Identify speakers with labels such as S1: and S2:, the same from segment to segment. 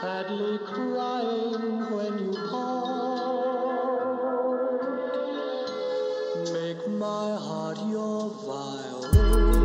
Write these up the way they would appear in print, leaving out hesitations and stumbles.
S1: sadly crying when you part. Make my heart your violin.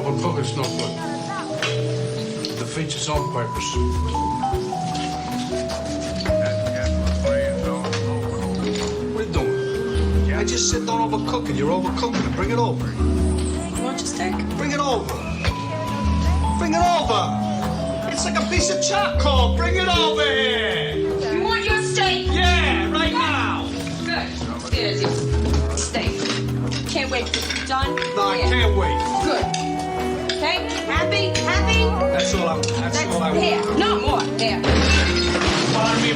S2: But cooking's no good. Defeats its own purpose. What are you doing? I just said don't overcook it. You're overcooking it. Bring it over.
S3: You want your steak?
S2: Bring it over. Bring it over. It's like a piece of charcoal. Bring it over here.
S3: You want your steak?
S2: Yeah, right now.
S3: Good. There's your steak. Can't wait to be done.
S2: No, I can't wait.
S3: Good. Okay? Happy? Happy?
S2: That's all I want.
S3: Here. No more. There.
S2: Remind me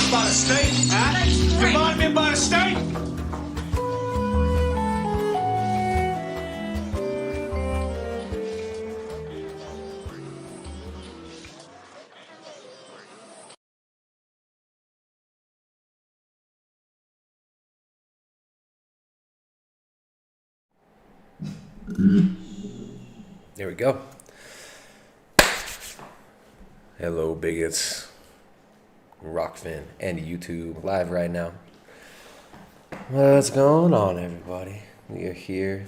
S2: about a steak, huh?
S3: That's great.
S2: Remind me about a steak?
S4: There we go. Hello, bigots. Rockfin and YouTube live right now. What's going on, everybody? We are here.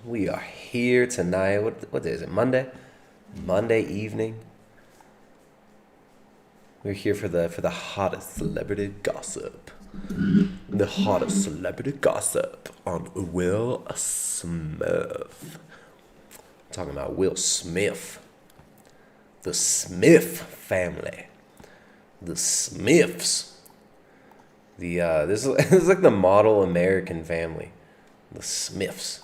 S4: We are here tonight. What day is it? Monday? Monday evening. We're here for the hottest celebrity gossip. The hottest celebrity gossip on Will Smith. I'm talking about Will Smith. The Smith family. The Smiths. This is like the model American family. The Smiths.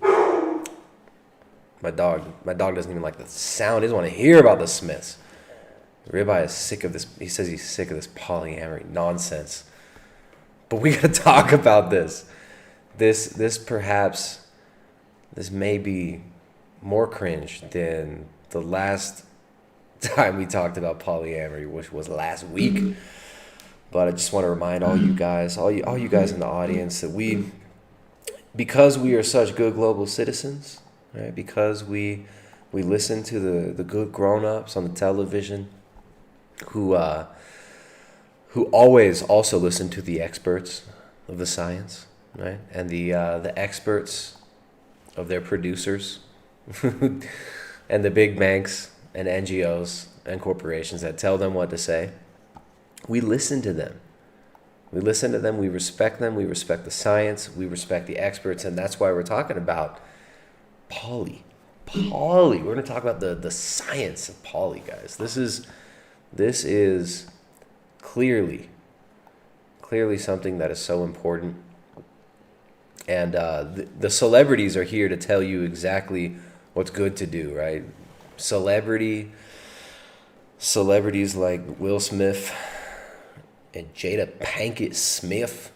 S4: My dog doesn't even like the sound. He doesn't want to hear about the Smiths. Ribeye is sick of this. He says he's sick of this polyamory nonsense. But we gotta talk about this. This may be more cringe than the last time we talked about polyamory, which was last week. But I just want to remind all you guys in the audience that because we are such good global citizens, right? Because we listen to the good grown-ups on the television who always also listen to the experts of the science, right? And the experts of their producers and the big banks and NGOs and corporations that tell them what to say. We listen to them. We listen to them. We respect them. We respect the science. We respect the experts. And that's why we're talking about poly. We're going to talk about the science of poly, guys. This is clearly something that is so important. And the celebrities are here to tell you exactly what's good to do, right? Celebrities like Will Smith and Jada Pinkett Smith.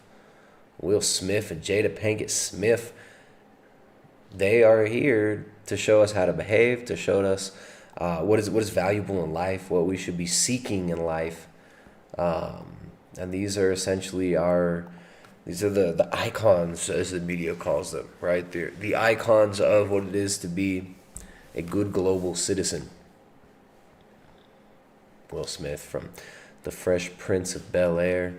S4: Will Smith and Jada Pinkett Smith. They are here to show us how to behave, to show us what is valuable in life, what we should be seeking in life. And these are essentially the icons, as the media calls them, right? They're the icons of what it is to be a good global citizen. Will Smith from The Fresh Prince of Bel-Air.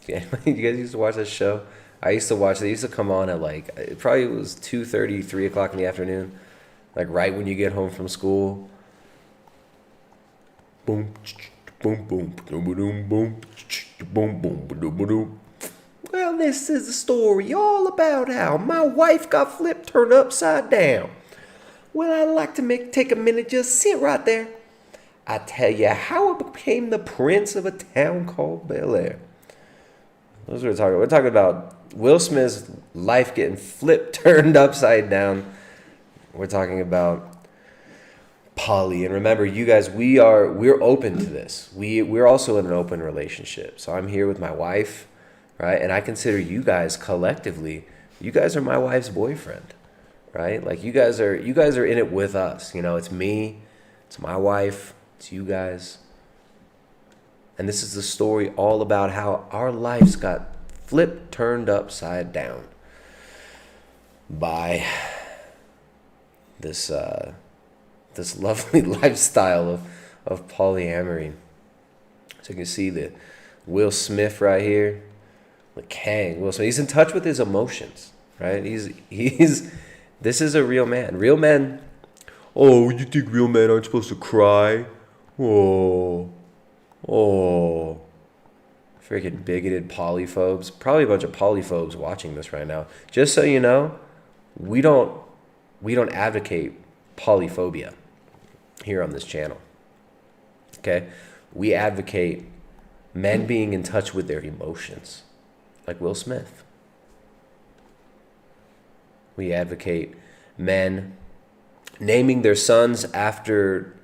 S4: Yeah, you guys used to watch that show? I used to watch it. It used to come on at it probably was 2:30, 3 o'clock in the afternoon. Like right when you get home from school. Boom, boom, boom, boom, boom, boom, boom, boom, boom, boom. Well, this is a story all about how my wife got flipped, turned upside down. Well, I'd like to take a minute, just sit right there. I tell you how I became the prince of a town called Bel-Air. That's what we're talking about. We're talking about Will Smith's life getting flipped, turned upside down. We're talking about poly. And remember, you guys, we're open to this. We're also in an open relationship. So I'm here with my wife, right? And I consider you guys collectively, you guys are my wife's boyfriend, right? Like you guys are in it with us. You know, it's me, it's my wife, it's you guys. And this is the story all about how our lives got flipped, turned upside down by this lovely lifestyle of polyamory. So you can see the Will Smith right here, the Kang Will Smith. He's in touch with his emotions, right? He's This is a real man. Real men. Oh, you think real men aren't supposed to cry? Oh. Freaking bigoted polyphobes. Probably a bunch of polyphobes watching this right now. Just so you know, we don't advocate polyphobia here on this channel. Okay? We advocate men being in touch with their emotions, like Will Smith. We advocate men naming their sons after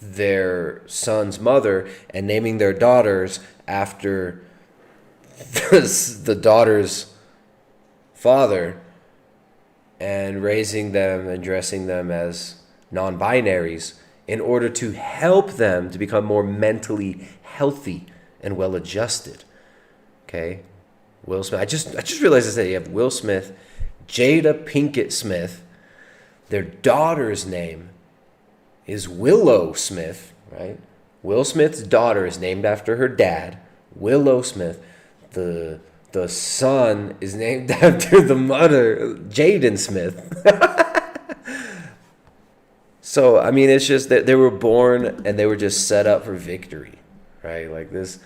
S4: their son's mother and naming their daughters after the daughter's father, and raising them and dressing them as non-binaries in order to help them to become more mentally healthy and well-adjusted. Okay? Will Smith. I just realized I said you have Will Smith, Jada Pinkett Smith. Their daughter's name is Willow Smith, right? Will Smith's daughter is named after her dad, Willow Smith. The son is named after the mother, Jaden Smith. So, I mean, it's just that they were born and they were just set up for victory, right? Like this,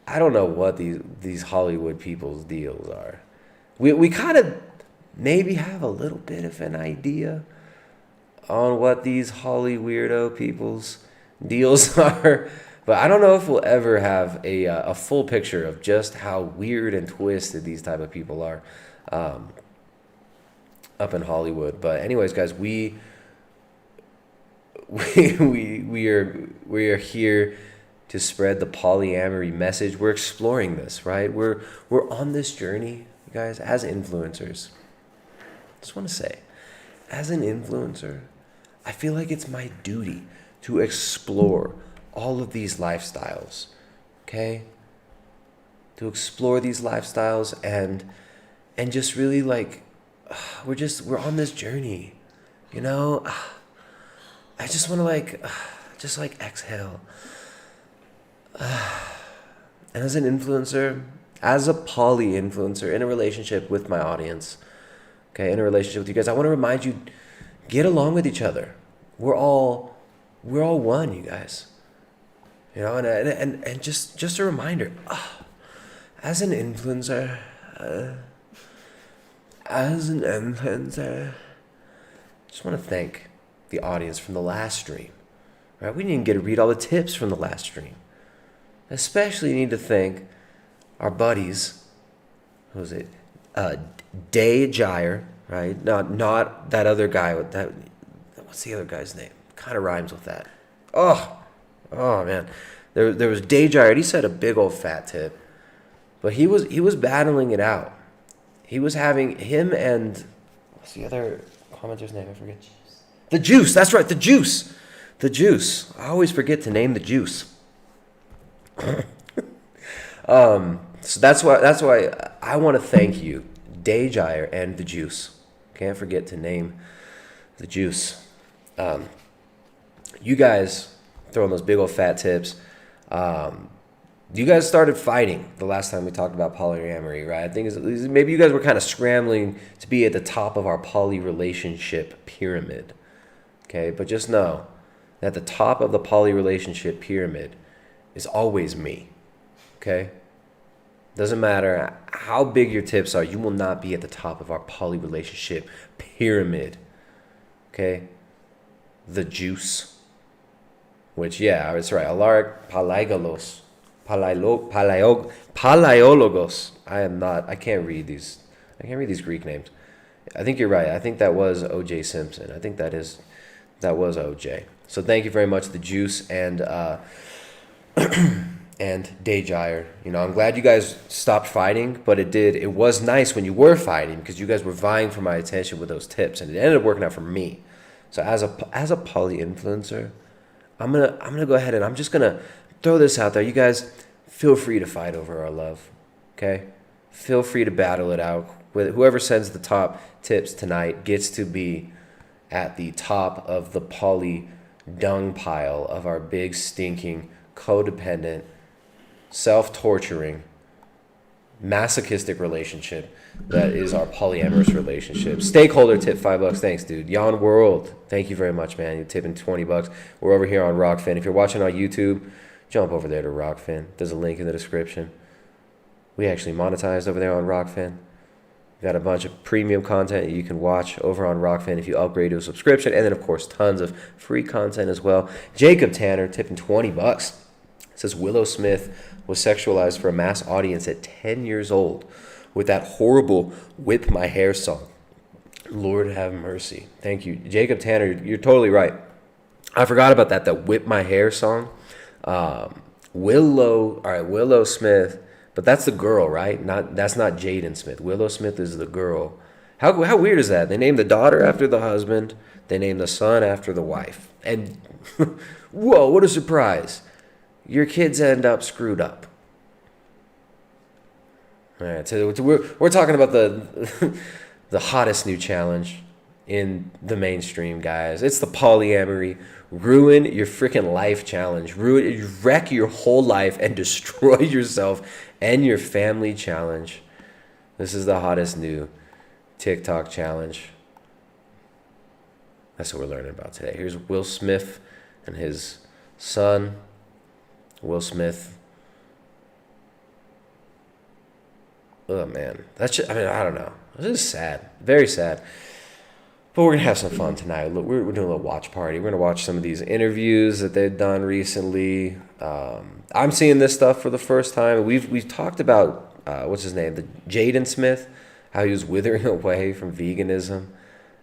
S4: I don't know what these Hollywood people's deals are. We kind of maybe have a little bit of an idea on what these Holly weirdo people's deals are, but I don't know if we'll ever have a full picture of just how weird and twisted these type of people are up in Hollywood. But anyways, guys, we are here to spread the polyamory message. We're exploring this, right? We're on this journey, guys, as influencers. Just want to say, as an influencer, I feel like it's my duty to explore all of these lifestyles, okay? To explore these lifestyles and just really like, we're on this journey, you know? I just want to just exhale. And as an influencer, as a poly influencer in a relationship with my audience, okay, in a relationship with you guys, I want to remind you, get along with each other. We're all one, you guys. You know, and just a reminder, as an influencer, just want to thank the audience from the last stream. Right? We didn't even get to read all the tips from the last stream. Especially need to thank our buddies. Who was it? Day Gyre, right? Not that other guy with that. What's the other guy's name? Kind of rhymes with that. Oh man. There was Day Gyre. He said a big old fat tip, but he was battling it out. He was having him and what's the other commenter's name? I forget. The Juice. That's right. The Juice. The Juice. I always forget to name the Juice. So that's why I want to thank you, Day Gyre and the Juice. Can't forget to name the Juice. You guys throwing those big old fat tips. You guys started fighting the last time we talked about polyamory, right? I think maybe you guys were kind of scrambling to be at the top of our poly relationship pyramid. Okay, but just know that the top of the poly relationship pyramid is always me. Okay? Doesn't matter how big your tips are, you will not be at the top of our poly relationship pyramid. Okay? The Juice. Which, yeah, it's right. Alaric Palaiologos. I can't read these Greek names. I think you're right. I think that was O.J. Simpson. I think that was O.J. So thank you very much, the Juice and Day Gyre. You know, I'm glad you guys stopped fighting, but it was nice when you were fighting because you guys were vying for my attention with those tips, and it ended up working out for me. So as a poly influencer, I'm gonna go ahead and I'm just gonna throw this out there. You guys feel free to fight over our love, okay? Feel free to battle it out. With whoever sends the top tips tonight gets to be at the top of the poly dung pile of our big stinking codependent self-torturing masochistic relationship that is our polyamorous relationship. Stakeholder tip $5. Thanks, dude. Yon World, thank you very much, man. You're tipping $20. We're over here on Rockfin. If you're watching on YouTube, jump over there to Rockfin. There's a link in the description. We actually monetized over there on Rockfin. We got a bunch of premium content that you can watch over on Rockfin if you upgrade to a subscription. And then, of course, tons of free content as well. Jacob Tanner tipping $20. Says Willow Smith was sexualized for a mass audience at 10 years old with that horrible Whip My Hair song. Lord have mercy. Thank you. Jacob Tanner, you're totally right. I forgot about that Whip My Hair song. Willow Smith, but that's the girl, right? That's not Jaden Smith. Willow Smith is the girl. How weird is that? They named the daughter after the husband. They named the son after the wife. And whoa, what a surprise. Your kids end up screwed up. All right, so we're talking about the hottest new challenge in the mainstream, guys. It's the polyamory ruin your freaking life challenge. Wreck your whole life and destroy yourself and your family challenge. This is the hottest new TikTok challenge. That's what we're learning about today. Here's Will Smith and his son. Will Smith. Oh, man. I don't know. This is sad. Very sad. But we're going to have some fun tonight. Look, we're doing a little watch party. We're going to watch some of these interviews that they've done recently. I'm seeing this stuff for the first time. We've talked about, what's his name? Jaden Smith, how he was withering away from veganism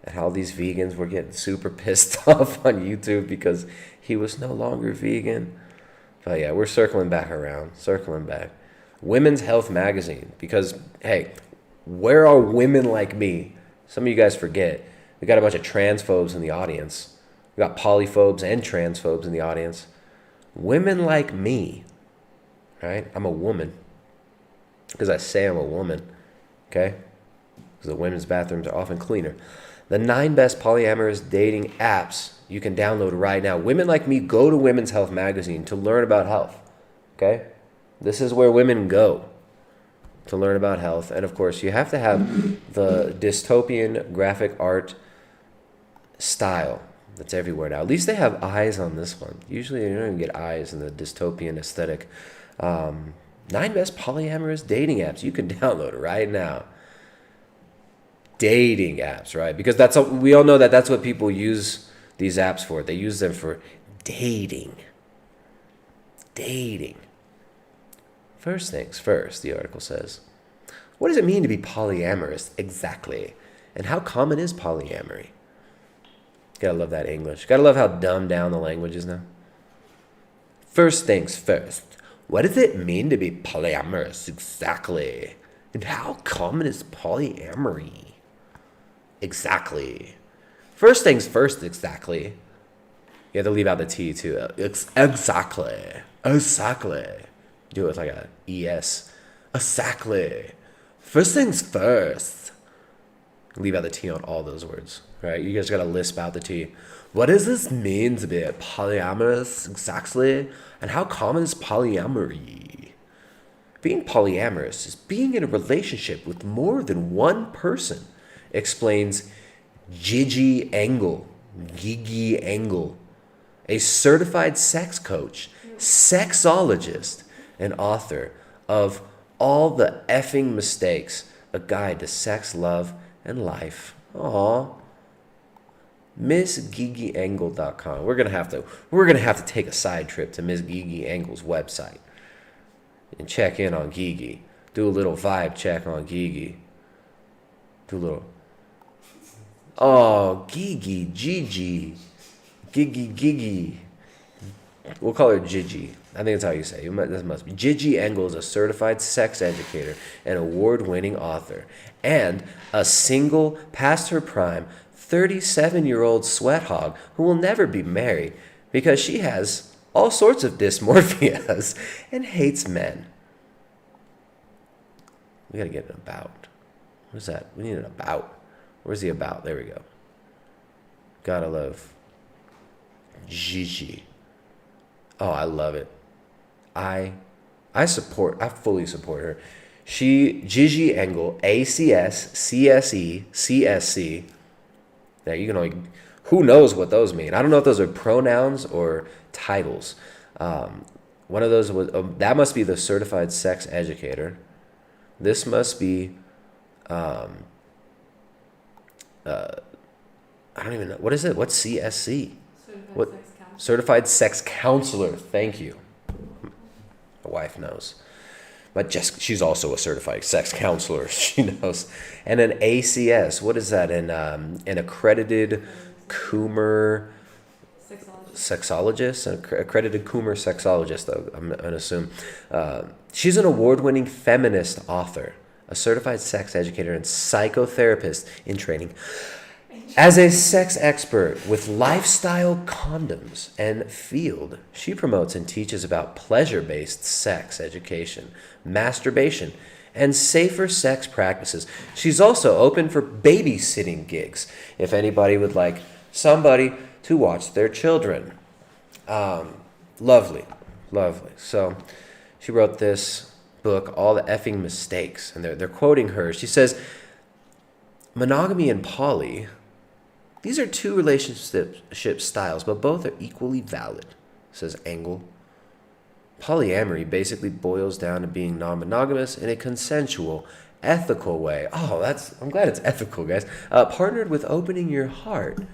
S4: and how these vegans were getting super pissed off on YouTube because he was no longer vegan. But yeah, we're circling back. Women's Health magazine, because, hey, where are women like me? Some of you guys forget. We got a bunch of transphobes in the audience. We got polyphobes and transphobes in the audience. Women like me, right? I'm a woman because I say I'm a woman, okay? Because the women's bathrooms are often cleaner. The 9 best polyamorous dating apps you can download right now. Women like me go to Women's Health magazine to learn about health, okay? This is where women go to learn about health. And, of course, you have to have the dystopian graphic art style that's everywhere now. At least they have eyes on this one. Usually you don't even get eyes in the dystopian aesthetic. 9 best polyamorous dating apps you can download right now. Dating apps, right? Because we all know that's what people use these apps for. They use them for dating. First things first, the article says. What does it mean to be polyamorous exactly? And how common is polyamory? Gotta love that English. Gotta love how dumbed down the language is now. First things first. What does it mean to be polyamorous exactly? And how common is polyamory? Exactly. First things first, exactly. You have to leave out the T too. Exactly. Do it with like a ES. Exactly. First things first. Leave out the T on all those words, right? You guys got to lisp out the T. What does this mean to be polyamorous exactly? And how common is polyamory? Being polyamorous is being in a relationship with more than one person, explains Gigi Engel, a certified sex coach, sexologist, and author of All the Effing Mistakes, a guide to sex, love, and life. Aw. MissGigiEngel.com. We're gonna have to take a side trip to Miss Gigi Engel's website and check in on Gigi. Do a little vibe check on Gigi. Gigi. We'll call her Gigi. I think that's how you say it. That must be. Gigi Engel is a certified sex educator and award-winning author, and a single, past her prime, 37-year-old sweat hog who will never be married because she has all sorts of dysmorphias and hates men. We gotta get an about. What's that? We need an about. Where's the about? There we go. Gotta love Gigi. Oh, I love it. I fully support her. Gigi Engel, ACS, CSE, CSC. Now you can only, who knows what those mean? I don't know if those are pronouns or titles. One of those was, that must be the certified sex educator. This must be, I don't even know. What is it? What's CSC? What? Sex counselor. Certified sex counselor. Thank you. My wife knows. But she's also a certified sex counselor. She knows. And an ACS. What is that? An accredited Coomer sexologist. An accredited Coomer sexologist, I'm going to assume. She's an award-winning feminist author, a certified sex educator, and psychotherapist in training. As a sex expert with lifestyle condoms and field, she promotes and teaches about pleasure-based sex education, masturbation, and safer sex practices. She's also open for babysitting gigs if anybody would like somebody to watch their children. Lovely. So she wrote this book, All the Effing Mistakes, and they're quoting her. She says, monogamy and poly, these are two relationship styles, but both are equally valid, says Engel. Polyamory basically boils down to being non-monogamous in a consensual, ethical way. I'm glad it's ethical, guys. Partnered with opening your heart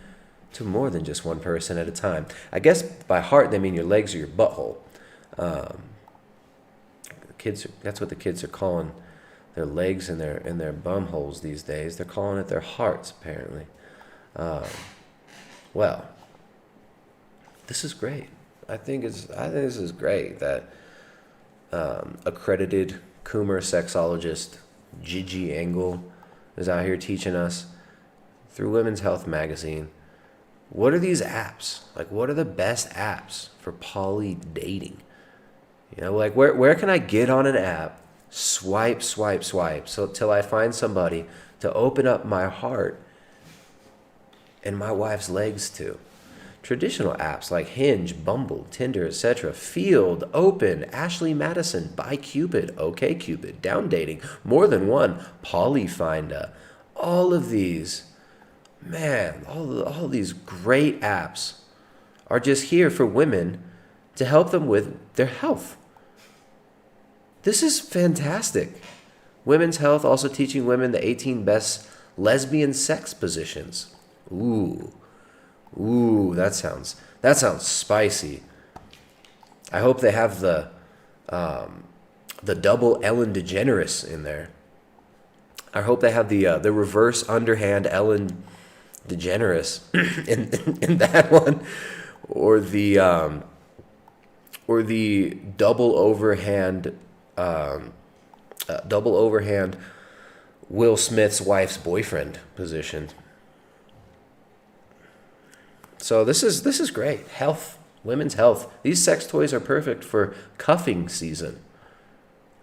S4: to more than just one person at a time. I guess by heart they mean your legs or your butthole. That's what the kids are calling their legs and their bum holes these days. They're calling it their hearts, apparently. Well, this is great. I think this is great that accredited Coomer sexologist Gigi Engel is out here teaching us through Women's Health magazine. What are these apps? Like, what are the best apps for poly dating? You know, like where can I get on an app, swipe, so till I find somebody to open up my heart and my wife's legs to? Traditional apps like Hinge, Bumble, Tinder, etc. Field, Open, Ashley Madison, BuyCupid, OkCupid, Down Dating, More Than One, Polyfinder. All of these, man, all these great apps are just here for women to help them with their health. This is fantastic. Women's Health also teaching women the 18 best lesbian sex positions. Ooh, that sounds spicy. I hope they have the double Ellen DeGeneres in there. I hope they have the reverse underhand Ellen DeGeneres in that one, or the double overhand Will Smith's wife's boyfriend position. So this is great. Health, women's health. These sex toys are perfect for cuffing season.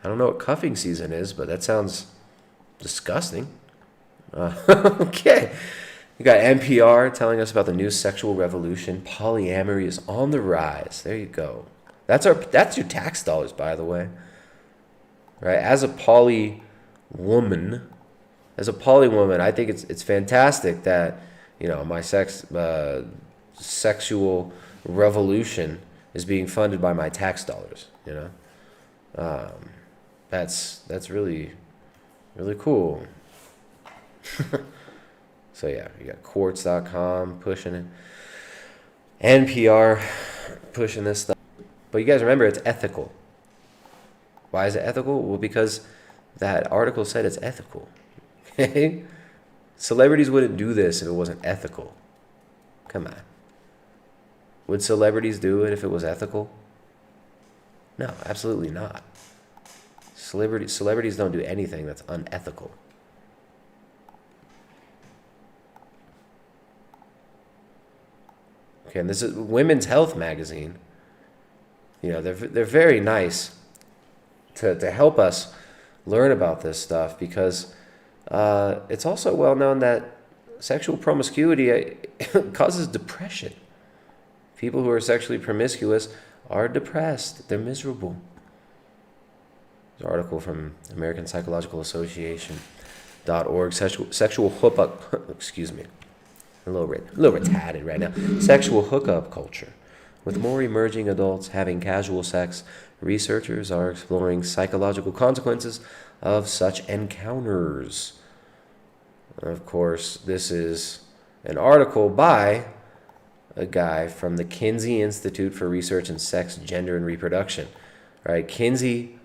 S4: I don't know what cuffing season is, but that sounds disgusting. Okay. You got NPR telling us about the new sexual revolution. Polyamory is on the rise. There you go. That's your tax dollars, by the way. Right? As a poly woman, I think it's fantastic that, you know, my sexual revolution is being funded by my tax dollars, you know. That's really, really cool. So yeah, you got quartz.com pushing it, NPR pushing this stuff. But you guys remember, it's ethical. Why is it ethical? Well, because that article said it's ethical. Okay? Celebrities wouldn't do this if it wasn't ethical. Come on. Would celebrities do it if it was ethical? No, absolutely not. Celebrities don't do anything that's unethical. Okay, and this is Women's Health magazine. You know, they're very nice to help us learn about this stuff, because it's also well known that sexual promiscuity causes depression. People who are sexually promiscuous are depressed. They're miserable. There's an article from American Psychological Association.org. Sexual hookup, excuse me, a little retarded right now. Sexual hookup culture. With more emerging adults having casual sex, researchers are exploring psychological consequences of such encounters. Of course, this is an article by a guy from the Kinsey Institute for Research in Sex, Gender, and Reproduction. Right? Kinsey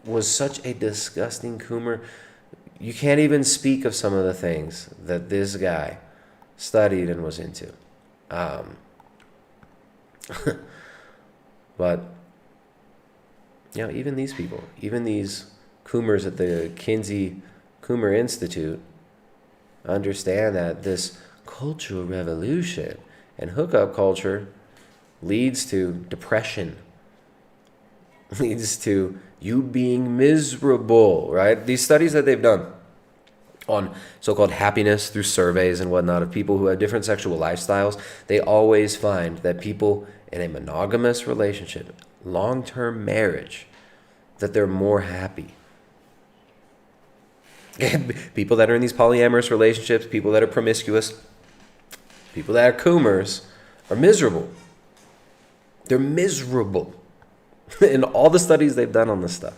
S4: was such a disgusting coomer. You can't even speak of some of the things that this guy studied and was into. But, you know, even these people, even these coomers at the Kinsey Coomer Institute understand that this cultural revolution and hookup culture leads to depression, leads to you being miserable, right? These studies that they've done on so-called happiness through surveys and whatnot of people who have different sexual lifestyles, they always find that people in a monogamous relationship, long-term marriage, that they're more happy. People that are in these polyamorous relationships, people that are promiscuous, people that are coomers are miserable. They're miserable in all the studies they've done on this stuff.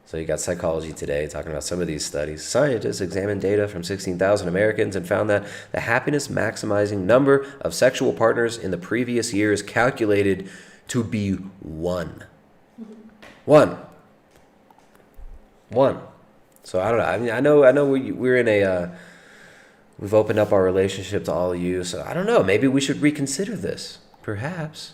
S4: So you got Psychology Today talking about some of these studies. Scientists examined data from 16,000 Americans and found that the happiness maximizing number of sexual partners in the previous year is calculated to be one. One. So I don't know. I mean, I know we're in a, we've opened up our relationship to all of you. So I don't know. Maybe we should reconsider this. Perhaps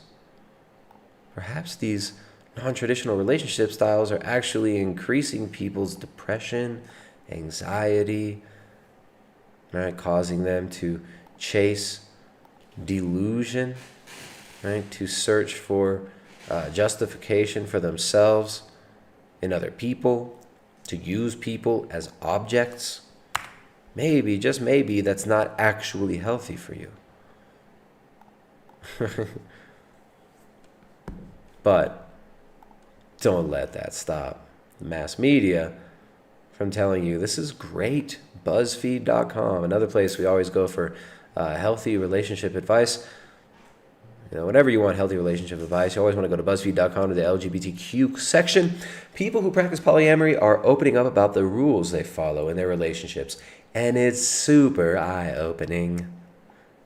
S4: these non-traditional relationship styles are actually increasing people's depression, anxiety, right? Causing them to chase delusion, right? To search for justification for themselves in other people, to use people as objects. Maybe, just maybe, that's not actually healthy for you. But don't let that stop the mass media from telling you this is great. Buzzfeed.com, another place we always go for healthy relationship advice. You know, whenever you want healthy relationship advice, you always want to go to Buzzfeed.com to the LGBTQ section. People who practice polyamory are opening up about the rules they follow in their relationships, and it's super eye-opening.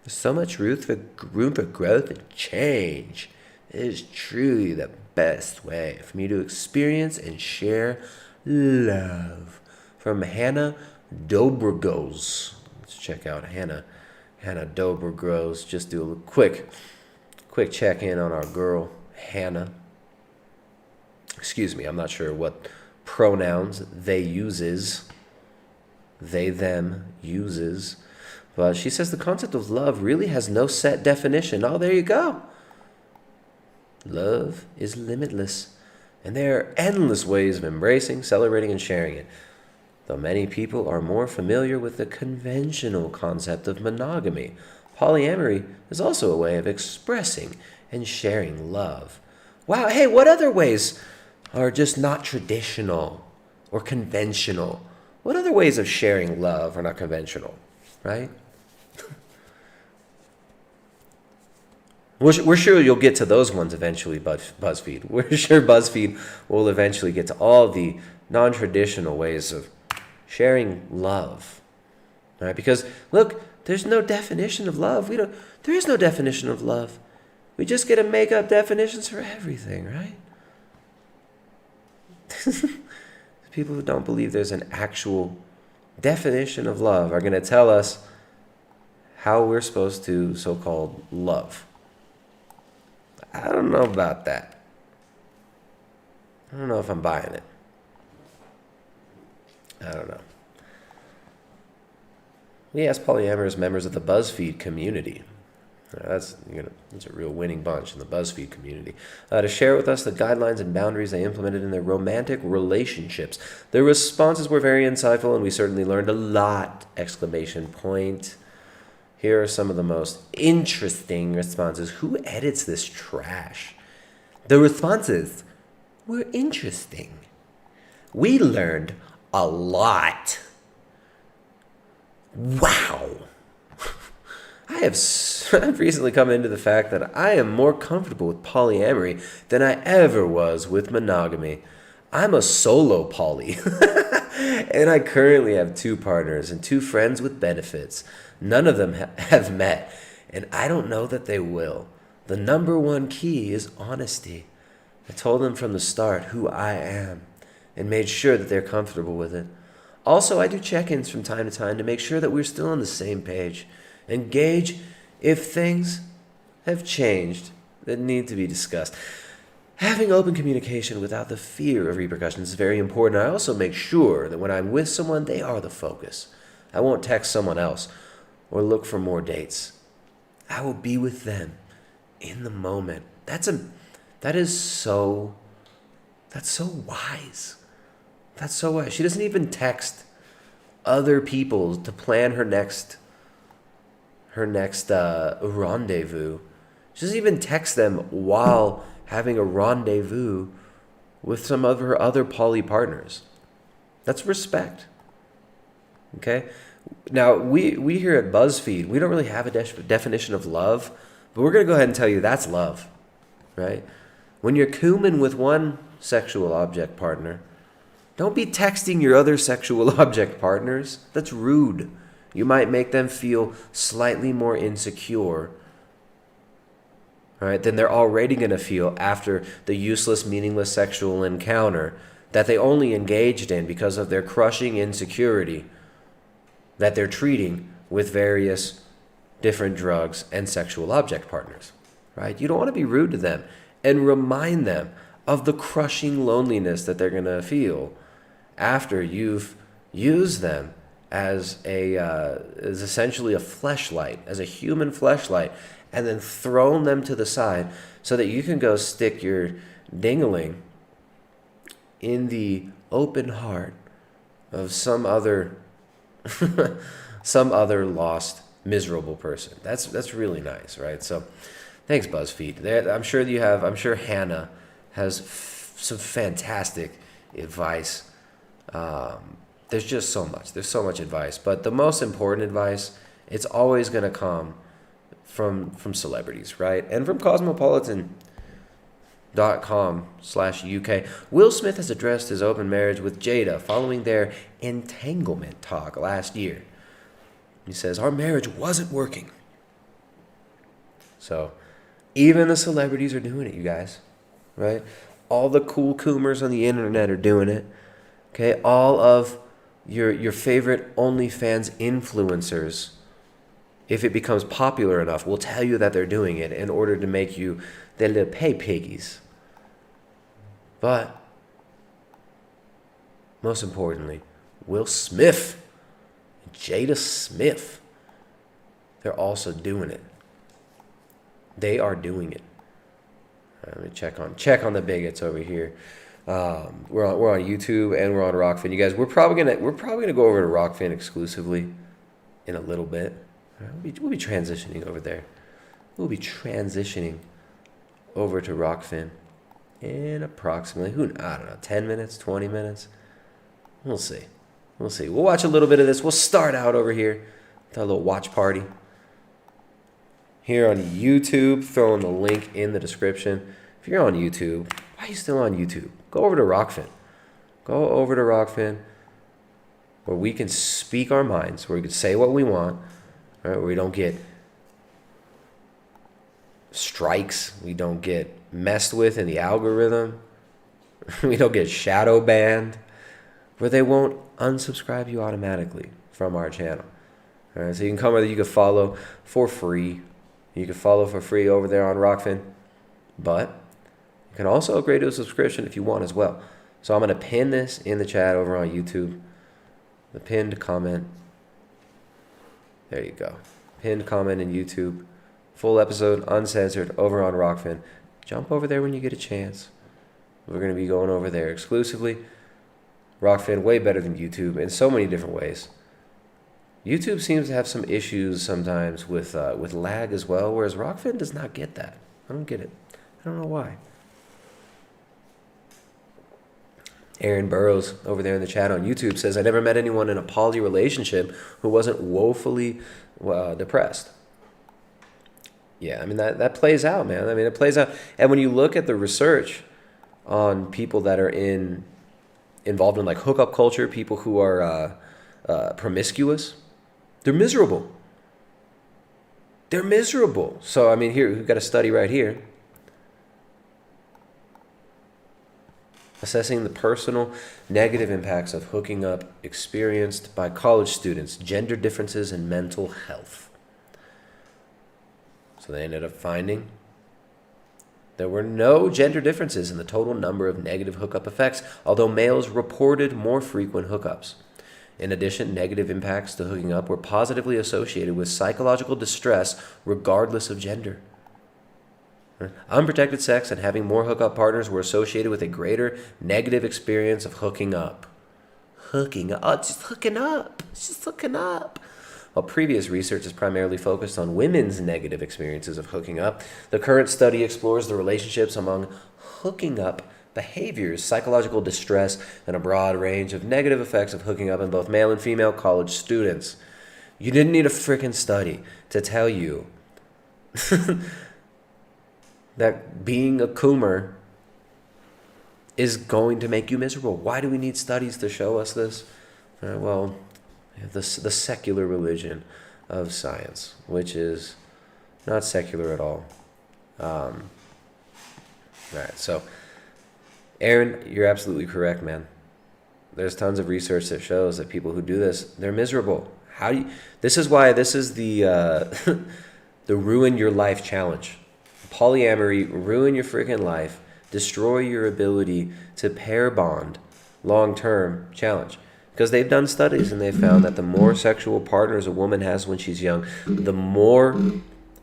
S4: There's so much room for growth and change. It is truly the best way for me to experience and share love. From Hannah Dobrogos. Let's check out Hannah Dobrogos. Just do a quick check-in on our girl, Hannah. Excuse me, I'm not sure what pronouns they, them, uses. But she says the concept of love really has no set definition. Oh, there you go. Love is limitless, and there are endless ways of embracing, celebrating, and sharing it. Though many people are more familiar with the conventional concept of monogamy, polyamory is also a way of expressing and sharing love. Wow, hey, what other ways are just not traditional or conventional? What other ways of sharing love are not conventional, right? We're sure you'll get to those ones eventually, BuzzFeed. We're sure BuzzFeed will eventually get to all the non-traditional ways of sharing love, right? Because, look, there's no definition of love. There is no definition of love. We just get to make up definitions for everything, right? People who don't believe there's an actual definition of love are going to tell us how we're supposed to so-called love. I don't know about that. I don't know if I'm buying it. I don't know. We asked polyamorous members of the Buzzfeed community. That's a real winning bunch in the Buzzfeed community. To share with us the guidelines and boundaries they implemented in their romantic relationships. Their responses were very insightful, and we certainly learned a lot! ! Here are some of the most interesting responses. Who edits this trash? The responses were interesting. We learned a lot. Wow. I've recently come into the fact that I am more comfortable with polyamory than I ever was with monogamy. I'm a solo poly. And I currently have 2 partners and 2 friends with benefits. None of them have met, and I don't know that they will. The number one key is honesty. I told them from the start who I am and made sure that they're comfortable with it. Also, I do check-ins from time to time to make sure that we're still on the same page and gauge if things have changed that need to be discussed. Having open communication without the fear of repercussions is very important. I also make sure that when I'm with someone, they are the focus. I won't text someone else or look for more dates. I will be with them in the moment. That's so wise. That's so wise. She doesn't even text other people to plan her next rendezvous. She doesn't even text them while having a rendezvous with some of her other poly partners. That's respect. Okay? Now, we here at Buzzfeed, we don't really have a definition of love, but we're going to go ahead and tell you that's love, right? When you're cooming with one sexual object partner, don't be texting your other sexual object partners. That's rude. You might make them feel slightly more insecure, right, than they're already going to feel after the useless, meaningless sexual encounter that they only engaged in because of their crushing insecurity that they're treating with various different drugs and sexual object partners, right? You don't want to be rude to them and remind them of the crushing loneliness that they're going to feel after you've used them as essentially a fleshlight, as a human fleshlight, and then thrown them to the side so that you can go stick your dingling in the open heart of some other lost, miserable person. That's really nice, right? So thanks, Buzzfeed. I'm sure Hannah has some fantastic advice. There's just so much. There's so much advice. But the most important advice, it's always going to come from celebrities, right? And from cosmopolitan.com/UK. Will Smith has addressed his open marriage with Jada following their entanglement talk last year. He says, our marriage wasn't working. So even the celebrities are doing it, you guys, right? All the cool coomers on the internet are doing it. Okay, all of your favorite OnlyFans influencers, if it becomes popular enough, will tell you that they're doing it in order to make you their little pay piggies. But most importantly, Will Smith and Jada Smith, they're also doing it. They are doing it. Let me check on the bigots over here. We're on YouTube and we're on Rockfin. You guys, we're probably gonna go over to Rockfin exclusively in a little bit. We'll be transitioning over there. We'll be transitioning over to Rockfin in approximately 10 minutes, 20 minutes. We'll see. We'll watch a little bit of this. We'll start out over here with our little watch party here on YouTube. Throwing the link in the description. If you're on YouTube, why are you still on YouTube? Go over to Rockfin. Go over to Rockfin, where we can speak our minds, where we can say what we want, right? Where we don't get strikes, we don't get messed with in the algorithm, we don't get shadow banned, where they won't unsubscribe you automatically from our channel. All right, so you can come over there, you can follow for free. You can follow for free over there on Rockfin, but you can also upgrade to a subscription if you want as well. So I'm going to pin this in the chat over on YouTube. The pinned comment. There you go. Pinned comment in YouTube. Full episode, uncensored, over on Rockfin. Jump over there when you get a chance. We're going to be going over there exclusively. Rockfin, way better than YouTube in so many different ways. YouTube seems to have some issues sometimes with lag as well, whereas Rockfin does not get that. I don't get it. I don't know why. Aaron Burrows over there in the chat on YouTube says, I never met anyone in a poly relationship who wasn't woefully depressed. Yeah, I mean, that plays out, man. I mean, it plays out. And when you look at the research on people that are involved in like hookup culture, people who are promiscuous, they're miserable. They're miserable. So, I mean, here, we've got a study right here. Assessing the personal negative impacts of hooking up experienced by college students, gender differences, and mental health. So they ended up finding there were no gender differences in the total number of negative hookup effects, although males reported more frequent hookups. In addition, negative impacts to hooking up were positively associated with psychological distress regardless of gender. Unprotected sex and having more hookup partners were associated with a greater negative experience of hooking up. Hooking up. Oh, just hooking up. It's just hooking up. While previous research is primarily focused on women's negative experiences of hooking up, the current study explores the relationships among hooking up behaviors, psychological distress, and a broad range of negative effects of hooking up in both male and female college students. You didn't need a freaking study to tell you that being a coomer is going to make you miserable. Why do we need studies to show us this? Well, the secular religion of science, which is not secular at all. All right, so Aaron, you're absolutely correct, man. There's tons of research that shows that people who do this, they're miserable. This is why this is the the ruin your life challenge. Polyamory, ruin your freaking life, destroy your ability to pair bond long-term challenge. Because they've done studies and they've found that the more sexual partners a woman has when she's young, the more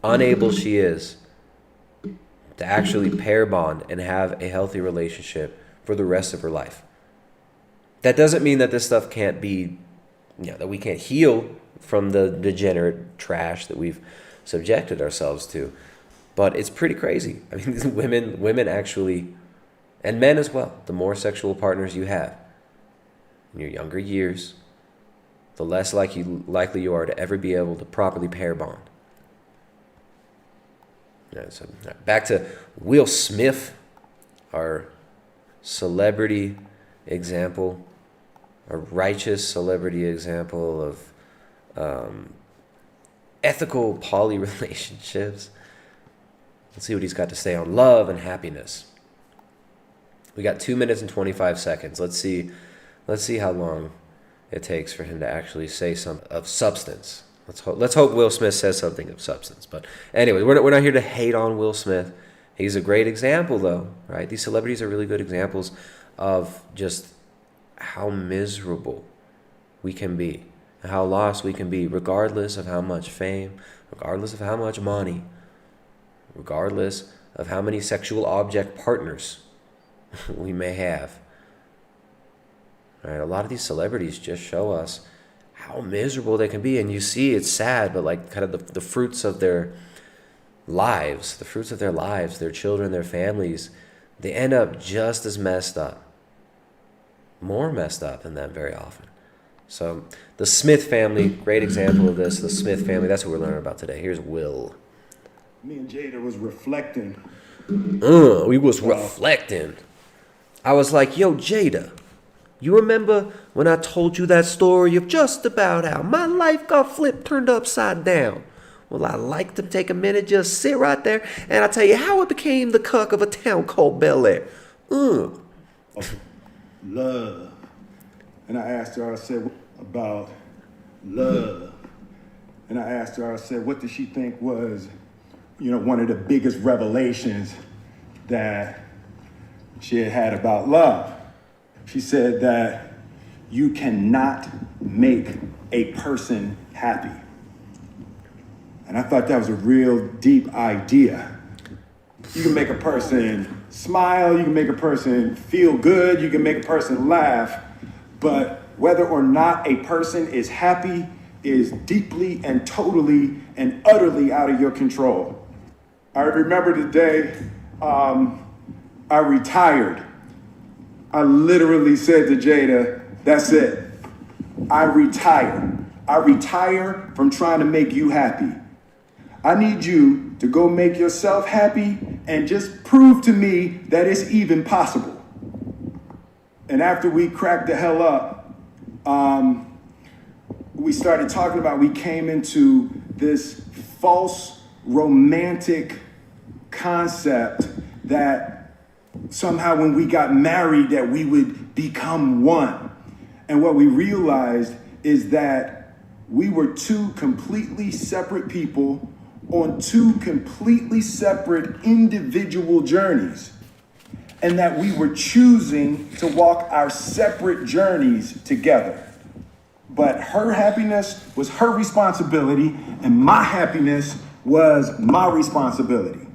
S4: unable she is to actually pair bond and have a healthy relationship for the rest of her life. That doesn't mean that this stuff can't be, that we can't heal from the degenerate trash that we've subjected ourselves to. But it's pretty crazy. I mean, women actually, and men as well, the more sexual partners you have in your younger years, the less likely you are to ever be able to properly pair bond. So back to Will Smith, our celebrity example, a righteous celebrity example of ethical poly relationships. Let's see what he's got to say on love and happiness. We got 2 minutes and 25 seconds. Let's see how long it takes for him to actually say something of substance. Let's hope Will Smith says something of substance. But anyway, we're not here to hate on Will Smith. He's a great example, though, right? These celebrities are really good examples of just how miserable we can be, how lost we can be, regardless of how much fame, regardless of how much money, regardless of how many sexual object partners we may have. All right, a lot of these celebrities just show us how miserable they can be, and you see it's sad, but like kind of the fruits of their lives, their children, their families, they end up just as messed up, more messed up than them very often. So the Smith family, great example of this. The Smith family, that's what we're learning about today. Here's Will.
S5: Me and Jada was reflecting.
S4: We was reflecting. I was like, yo, Jada, you remember when I told you that story of just about how my life got flipped, turned upside down? Well, I like to take a minute, just sit right there, and I'll tell you how it became the cuck of a town called Bel Air.
S5: Love. And I asked her, I said, about love. And I asked her, I said, what did she think was, one of the biggest revelations that she had about love? She said that you cannot make a person happy. And I thought that was a real deep idea. You can make a person smile, you can make a person feel good, you can make a person laugh, but whether or not a person is happy is deeply and totally and utterly out of your control. I remember the day I retired. I literally said to Jada, that's it. I retire. I retire from trying to make you happy. I need you to go make yourself happy and just prove to me that it's even possible. And after we cracked the hell up, we started talking about, we came into this false romantic concept that somehow when we got married that we would become one. And what we realized is that we were two completely separate people on two completely separate individual journeys, and that we were choosing to walk our separate journeys together. But her happiness was her responsibility, and my happiness was my responsibility.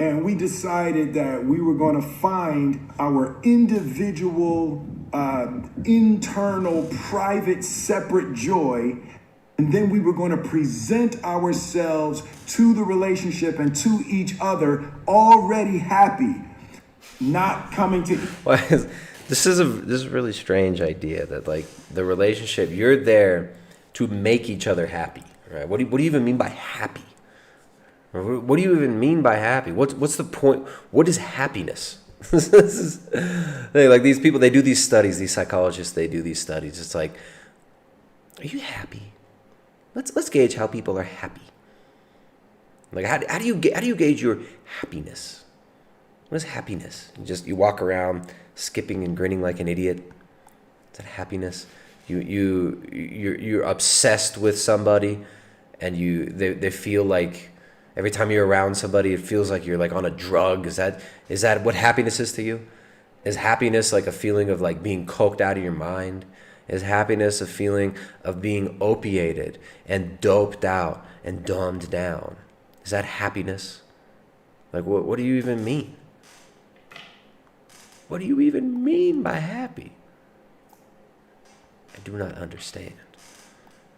S5: And we decided that we were going to find our individual, internal, private, separate joy. And then we were going to present ourselves to the relationship and to each other already happy, not coming to...
S4: This is a really strange idea that, like, the relationship, you're there to make each other happy, right? What do you even mean by happy? What do you even mean by happy? What's the point? What is happiness? This is, like, these people, they do these studies, these psychologists, they do these studies. It's like, are you happy? Let's gauge how people are happy. Like, how do you gauge your happiness? What is happiness? You walk around skipping and grinning like an idiot. Is that happiness? You're obsessed with somebody, and they feel like every time you're around somebody, it feels like you're like on a drug. Is that what happiness is to you? Is happiness like a feeling of like being coked out of your mind? Is happiness a feeling of being opiated and doped out and dumbed down? Is that happiness? Like, what do you even mean? What do you even mean by happy? I do not understand.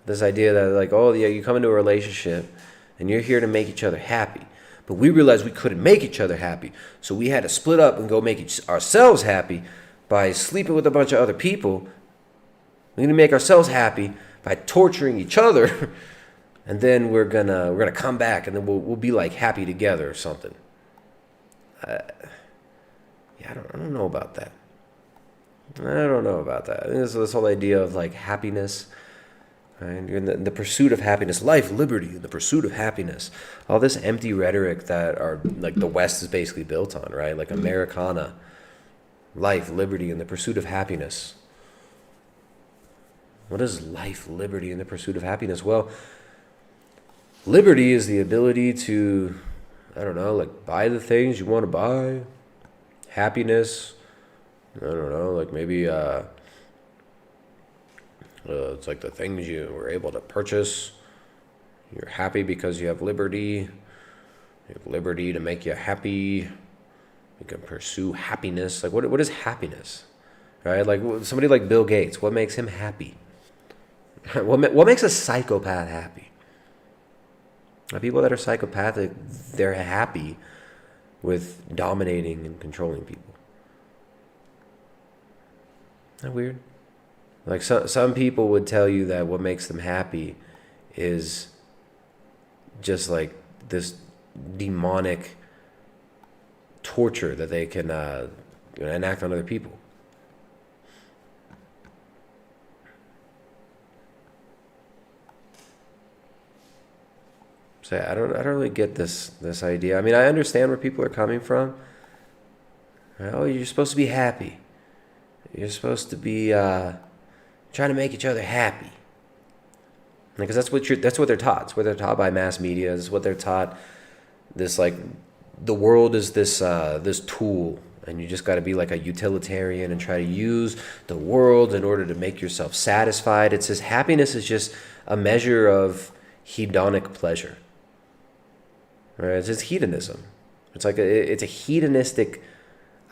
S4: This idea that, like, oh yeah, you come into a relationship and you're here to make each other happy. But we realized we couldn't make each other happy. So we had to split up and go make ourselves happy by sleeping with a bunch of other people. We're gonna make ourselves happy by torturing each other, and then we're gonna come back, and then we'll be like happy together or something. I don't know about that. I don't know about that. This whole idea of like happiness, right? You're in the pursuit of happiness, life, liberty, the pursuit of happiness. All this empty rhetoric that are like the West is basically built on, right? Like Americana, life, liberty, and the pursuit of happiness. What is life, liberty, and the pursuit of happiness? Well, liberty is the ability to, I don't know, like buy the things you want to buy. Happiness, I don't know, like maybe it's like the things you were able to purchase. You're happy because you have liberty. You have liberty to make you happy. You can pursue happiness. Like, what is happiness? Right? Like somebody like Bill Gates, what makes him happy? What makes a psychopath happy? People that are psychopathic, they're happy with dominating and controlling people. Isn't that weird? Like some people would tell you that what makes them happy is just like this demonic torture that they can enact on other people. So I don't really get this idea. I mean, I understand where people are coming from. Oh, you're supposed to be happy. You're supposed to be trying to make each other happy. Because that's what they're taught. It's what they're taught by mass media. It's what they're taught. This like the world is this tool, and you just got to be like a utilitarian and try to use the world in order to make yourself satisfied. It says happiness is just a measure of hedonic pleasure. Right? It's just hedonism. It's like it's a hedonistic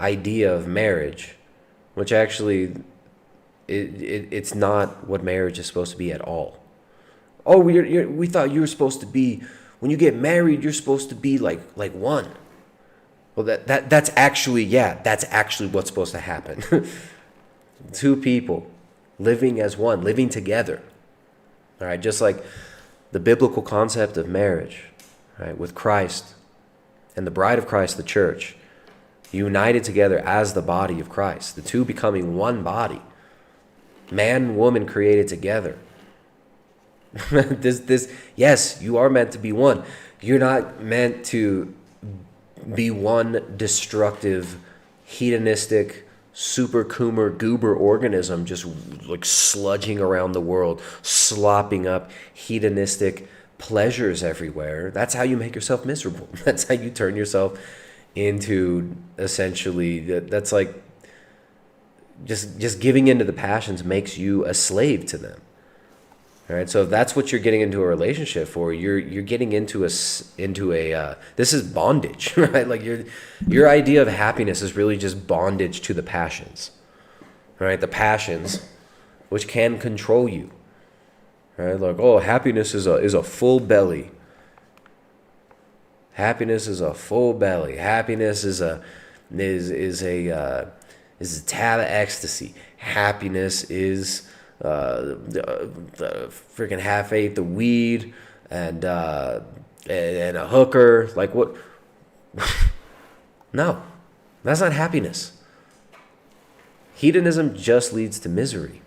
S4: idea of marriage, which actually it's not what marriage is supposed to be at all. Oh, we thought you were supposed to be, when you get married, you're supposed to be like one. Well, that's actually what's supposed to happen. Two people living as one, living together. All right, just like the biblical concept of marriage, right, with Christ and the bride of Christ, the church, united together as the body of Christ, the two becoming one body, man and woman created together. Yes, you are meant to be one. You're not meant to be one destructive, hedonistic, super goober organism just like sludging around the world, slopping up hedonistic pleasures everywhere. That's how you make yourself miserable. That's how you turn yourself into essentially, that's like just giving into the passions makes you a slave to them. All right, so if that's what you're getting into a relationship for, you're getting into a this is bondage, right? Like your idea of happiness is really just bondage to the passions, right? The passions, which can control you, right? Like, oh, happiness is a full belly. Happiness is a full belly. Happiness is a tab of ecstasy. Happiness is the freaking half-ate the weed and a hooker. Like what? No, that's not happiness. Hedonism just leads to misery.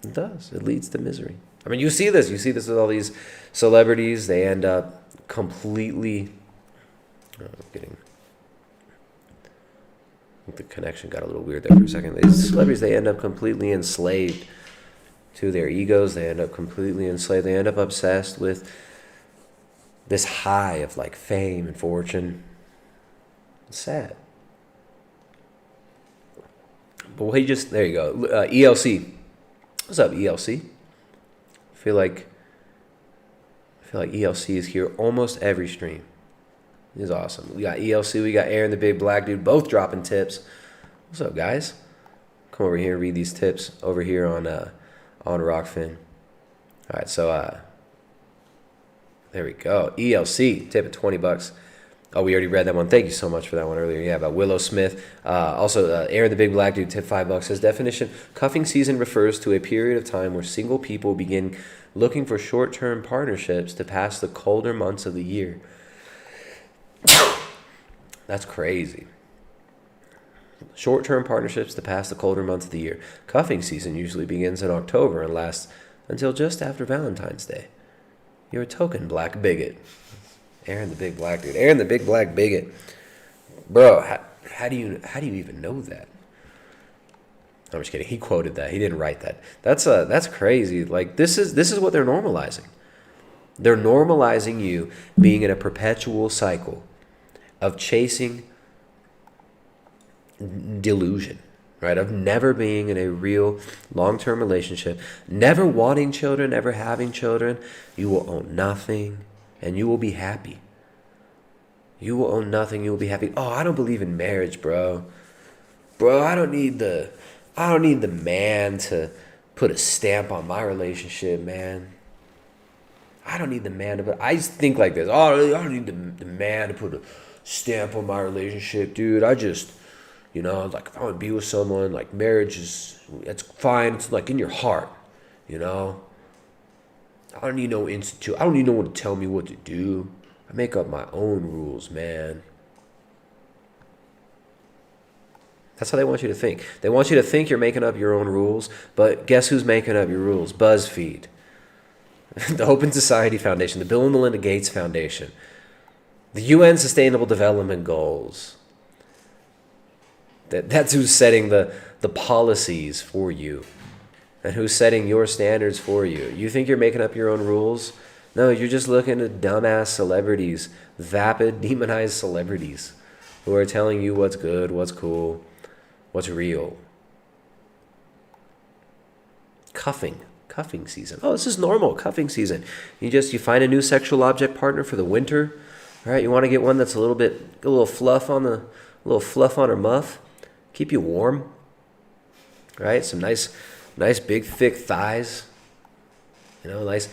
S4: It does. It leads to misery. I mean, you see this with all these celebrities. They end up completely the connection got a little weird there for a second. These celebrities, they end up completely enslaved to their egos. They end up completely enslaved. They end up obsessed with this high of like fame and fortune. It's sad. But there you go. ELC. What's up, ELC? I feel like ELC is here almost every stream. It's awesome. We got ELC, we got Aaron the Big Black Dude, both dropping tips. What's up, guys? Come over here and read these tips over here on Rockfin. All right, so there we go. ELC, tip at $20. Oh, we already read that one. Thank you so much for that one earlier. Yeah, about Willow Smith. Also, Aaron the Big Black Dude, tip $5. Says, definition, cuffing season refers to a period of time where single people begin looking for short-term partnerships to pass the colder months of the year. That's crazy. Short-term partnerships to pass the colder months of the year. Cuffing season usually begins in October and lasts until just after Valentine's Day. You're a token black bigot. Aaron the Big Black Dude. Aaron the Big Black Bigot. Bro, how do you even know that? I'm just kidding. He quoted that. He didn't write that. That's crazy. Like this is what they're normalizing. They're normalizing you being in a perpetual cycle of chasing delusion, right? Of never being in a real long-term relationship, never wanting children, never having children. You will own nothing and you will be happy. You will own nothing, you will be happy. Oh, I don't believe in marriage, bro. Bro, I don't need the man to put a stamp on my relationship, man. I don't need the man to put... I think like this. Oh, I don't need the man to put a stamp on my relationship, dude. I just, like if I want to be with someone, like marriage it's fine. It's like in your heart, I don't need no institute. I don't need no one to tell me what to do. I make up my own rules, man. That's how they want you to think. They want you to think you're making up your own rules, but guess who's making up your rules? Buzzfeed. The Open Society Foundation, the Bill and Melinda Gates Foundation, the UN Sustainable Development Goals. That's who's setting the policies for you and who's setting your standards for you. You think you're making up your own rules? No, you're just looking at dumbass celebrities, vapid, demonized celebrities who are telling you what's good, what's cool, what's real. Cuffing season. Oh, this is normal, cuffing season. You find a new sexual object partner for the winter, right? You want to get one that's a little fluff on her muff, keep you warm, right? Some nice big thick thighs, nice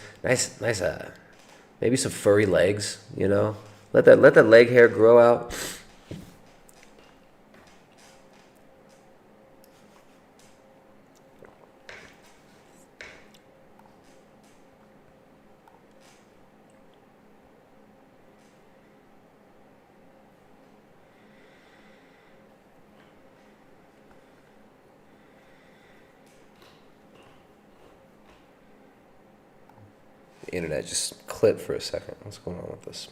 S4: maybe some furry legs, Let that leg hair grow out. The internet just clipped for a second. What's going on with this?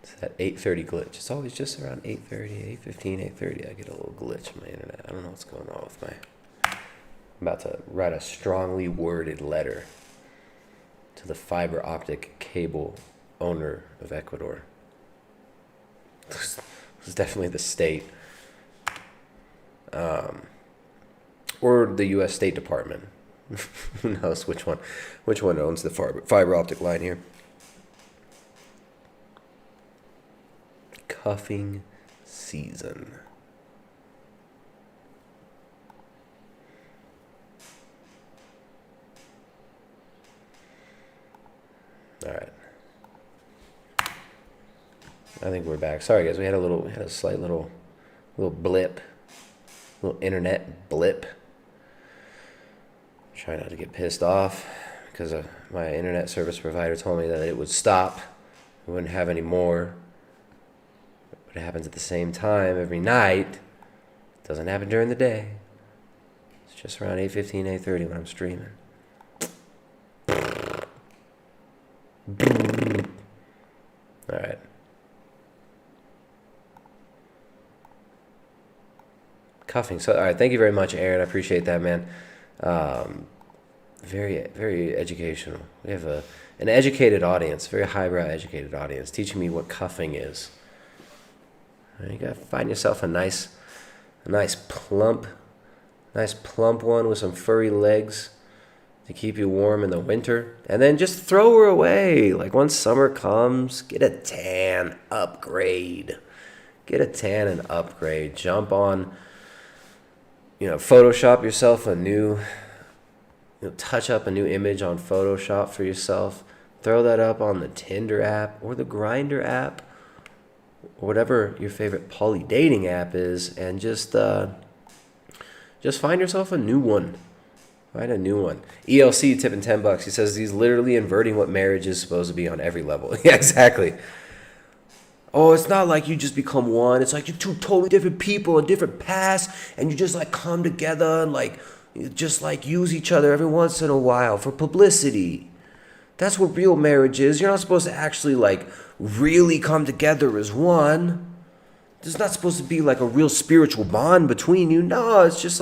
S4: It's that 8:30 glitch. It's always just around 8:30, 8:15, 8:30. I get a little glitch in my internet. I don't know what's going on with my... I'm about to write a strongly worded letter to the fiber optic cable owner of Ecuador. This is definitely the state. Or the U.S. State Department. Who knows which one owns the fiber optic line here. Cuffing season. All right. I think we're back. Sorry guys, we had a slight little blip. Little internet blip. Try not to get pissed off because my internet service provider told me that it would stop. We wouldn't have any more. But it happens at the same time every night. It doesn't happen during the day. It's just around 8:15, 8:30 when I'm streaming. All right. Cuffing. So, all right. Thank you very much, Aaron. I appreciate that, man. Very, very educational. We have an educated audience, very highbrow educated audience, teaching me what cuffing is. You gotta find yourself a nice plump one with some furry legs to keep you warm in the winter, and then just throw her away. Like once summer comes, get a tan, upgrade. Get a tan and upgrade. Jump on. Photoshop yourself a new, touch up a new image on Photoshop for yourself. Throw that up on the Tinder app or the Grindr app or whatever your favorite poly dating app is, and just find yourself a new one. Find a new one. ELC tipping $10. He says he's literally inverting what marriage is supposed to be on every level. Yeah, exactly. Oh, it's not like you just become one. It's like you're two totally different people and different paths, and you just like come together and just use each other every once in a while for publicity. That's what real marriage is. You're not supposed to actually really come together as one. There's not supposed to be a real spiritual bond between you. No, it's just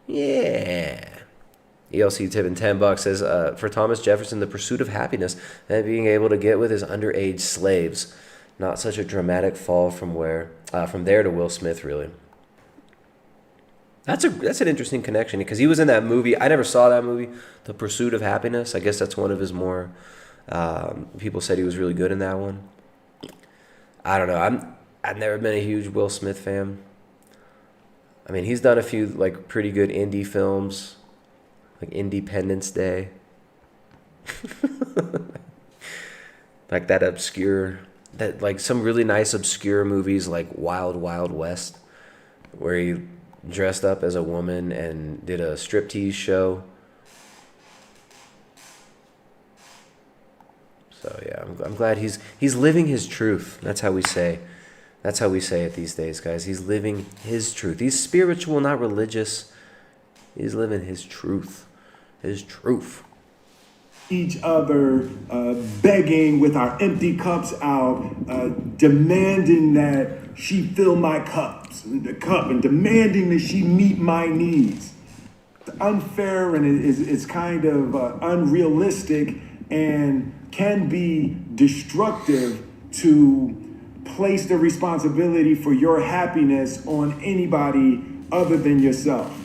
S4: yeah. ELC tipping $10 says, for Thomas Jefferson, the pursuit of happiness and being able to get with his underage slaves. Not such a dramatic fall from there to Will Smith, really. That's an interesting connection because he was in that movie. I never saw that movie, The Pursuit of Happiness. I guess that's one of his more. People said he was really good in that one. I don't know. I've never been a huge Will Smith fan. I mean, he's done a few pretty good indie films. Like Independence Day. Some really nice obscure movies like Wild Wild West, where he dressed up as a woman and did a striptease show. So yeah, I'm glad he's living his truth. That's how we say it these days, guys. He's living his truth. He's spiritual, not religious. He's living his truth. His truth.
S5: Each other, begging with our empty cups out, demanding that she fill my cup, and demanding that she meet my needs. It's unfair, and it's kind of unrealistic, and can be destructive to place the responsibility for your happiness on anybody other than yourself.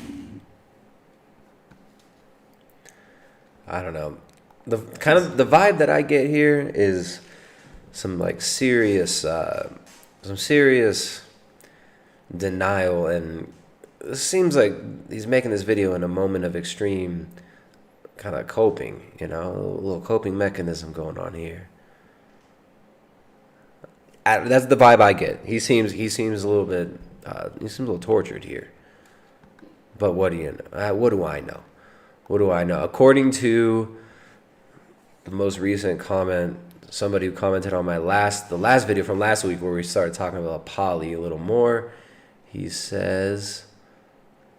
S4: I don't know. The vibe that I get here is some serious denial and it seems like he's making this video in a moment of extreme kind of coping, a little coping mechanism going on here. That's the vibe I get. He seems a little bit, he seems a little tortured here. But what do you know? What do I know? What do I know? According to the most recent comment, somebody who commented on the last video from last week where we started talking about poly a little more, he says,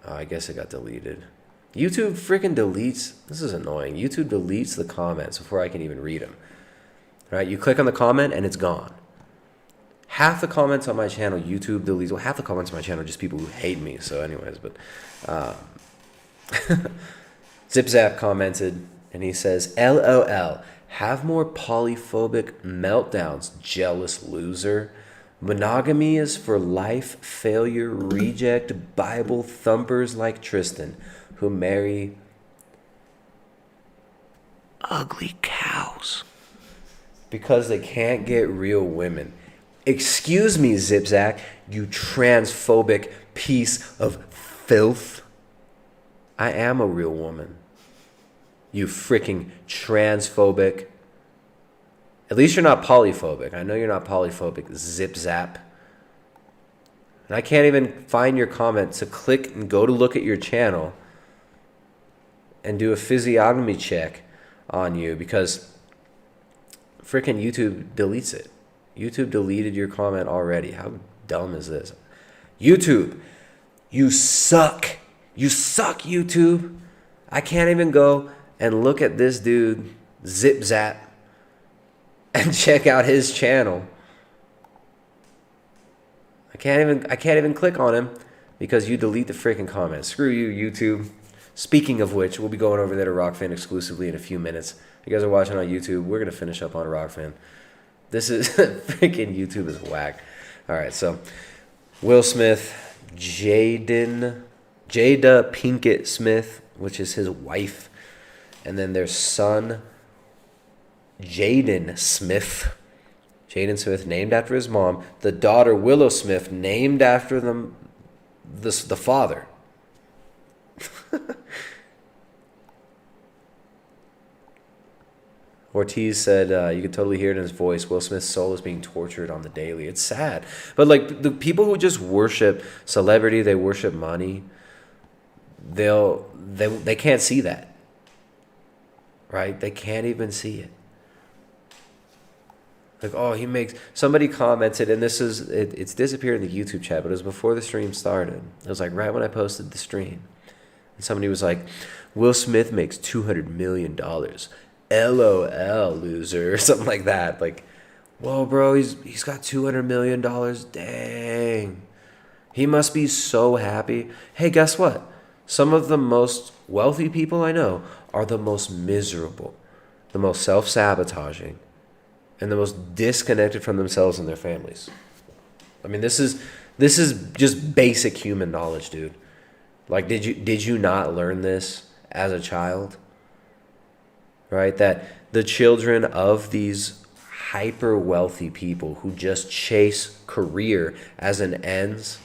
S4: I guess it got deleted. YouTube freaking deletes, this is annoying. YouTube deletes the comments before I can even read them. Right? You click on the comment and it's gone. Half the comments on my channel, YouTube deletes. Well, half the comments on my channel are just people who hate me. So anyways, but ZipZap commented and he says, LOL, have more polyphobic meltdowns, jealous loser. Monogamy is for life, failure, reject, Bible thumpers like Tristan, who marry ugly cows because they can't get real women. Excuse me, Zipzak, you transphobic piece of filth. I am a real woman. You freaking transphobic. At least you're not polyphobic. I know you're not polyphobic, Zipzap. And I can't even find your comment to click and go to look at your channel and do a physiognomy check on you because freaking YouTube deletes it. YouTube deleted your comment already. How dumb is this? YouTube, you suck. You suck, YouTube. I can't even go and look at this dude, Zipzap, and check out his channel. I can't even click on him because you delete the freaking comments. Screw you, YouTube. Speaking of which, we'll be going over there to Rockfan exclusively in a few minutes. If you guys are watching on YouTube, we're going to finish up on Rockfan. This is freaking YouTube is whack. All right, so Will Smith, Jada Pinkett Smith, which is his wife, and then their son, Jaden Smith. Jaden Smith, named after his mom. The daughter, Willow Smith, named after the father. Ortiz said, you could totally hear it in his voice. Will Smith's soul is being tortured on the daily. It's sad. But like the people who just worship celebrity, they worship money, they can't see that. Right? They can't even see it. Like, oh, somebody commented, and it's disappeared in the YouTube chat, but it was before the stream started. It was like right when I posted the stream. And somebody was like, Will Smith makes $200 million. LOL, loser, or something like that. Like, whoa, bro, he's got $200 million. Dang. He must be so happy. Hey, guess what? Some of the most wealthy people I know are the most miserable, the most self-sabotaging, and the most disconnected from themselves and their families. I mean, this is just basic human knowledge, dude. Like, did you not learn this as a child? Right? That the children of these hyper wealthy people who just chase career as an ends,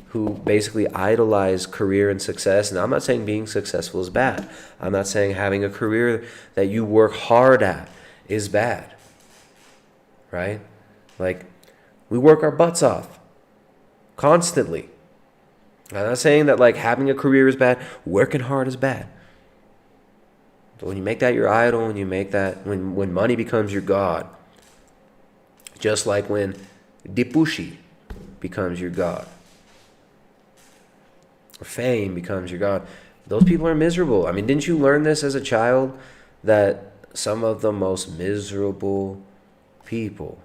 S4: who basically idolize career and success. And I'm not saying being successful is bad. I'm not saying having a career that you work hard at is bad. Right? Like, we work our butts off constantly. I'm not saying that like having a career is bad, working hard is bad. But when you make that your idol, when you make that, when money becomes your god, just like when Dipushi becomes your god, or fame becomes your god, those people are miserable. I mean, didn't you learn this as a child, that some of the most miserable people,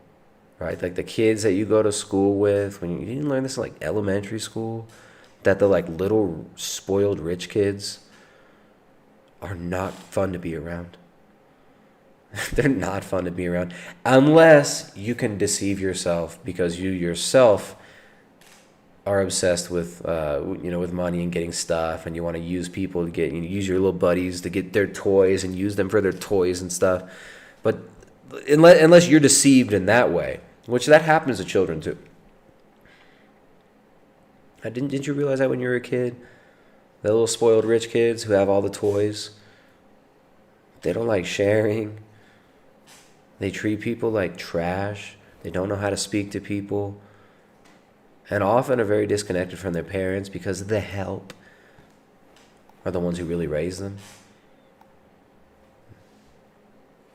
S4: right, like the kids that you go to school with, when you didn't learn this in like elementary school, that the like little spoiled rich kids are not fun to be around. They're not fun to be around unless you can deceive yourself, because you yourself are obsessed with with money and getting stuff, and you want to use people to use your little buddies to get their toys and use them for their toys and stuff. But unless you're deceived in that way, which that happens to children too. Didn't you realize that when you were a kid? The little spoiled rich kids who have all the toys, they don't like sharing. They treat people like trash. They don't know how to speak to people. And often are very disconnected from their parents because the help are the ones who really raise them.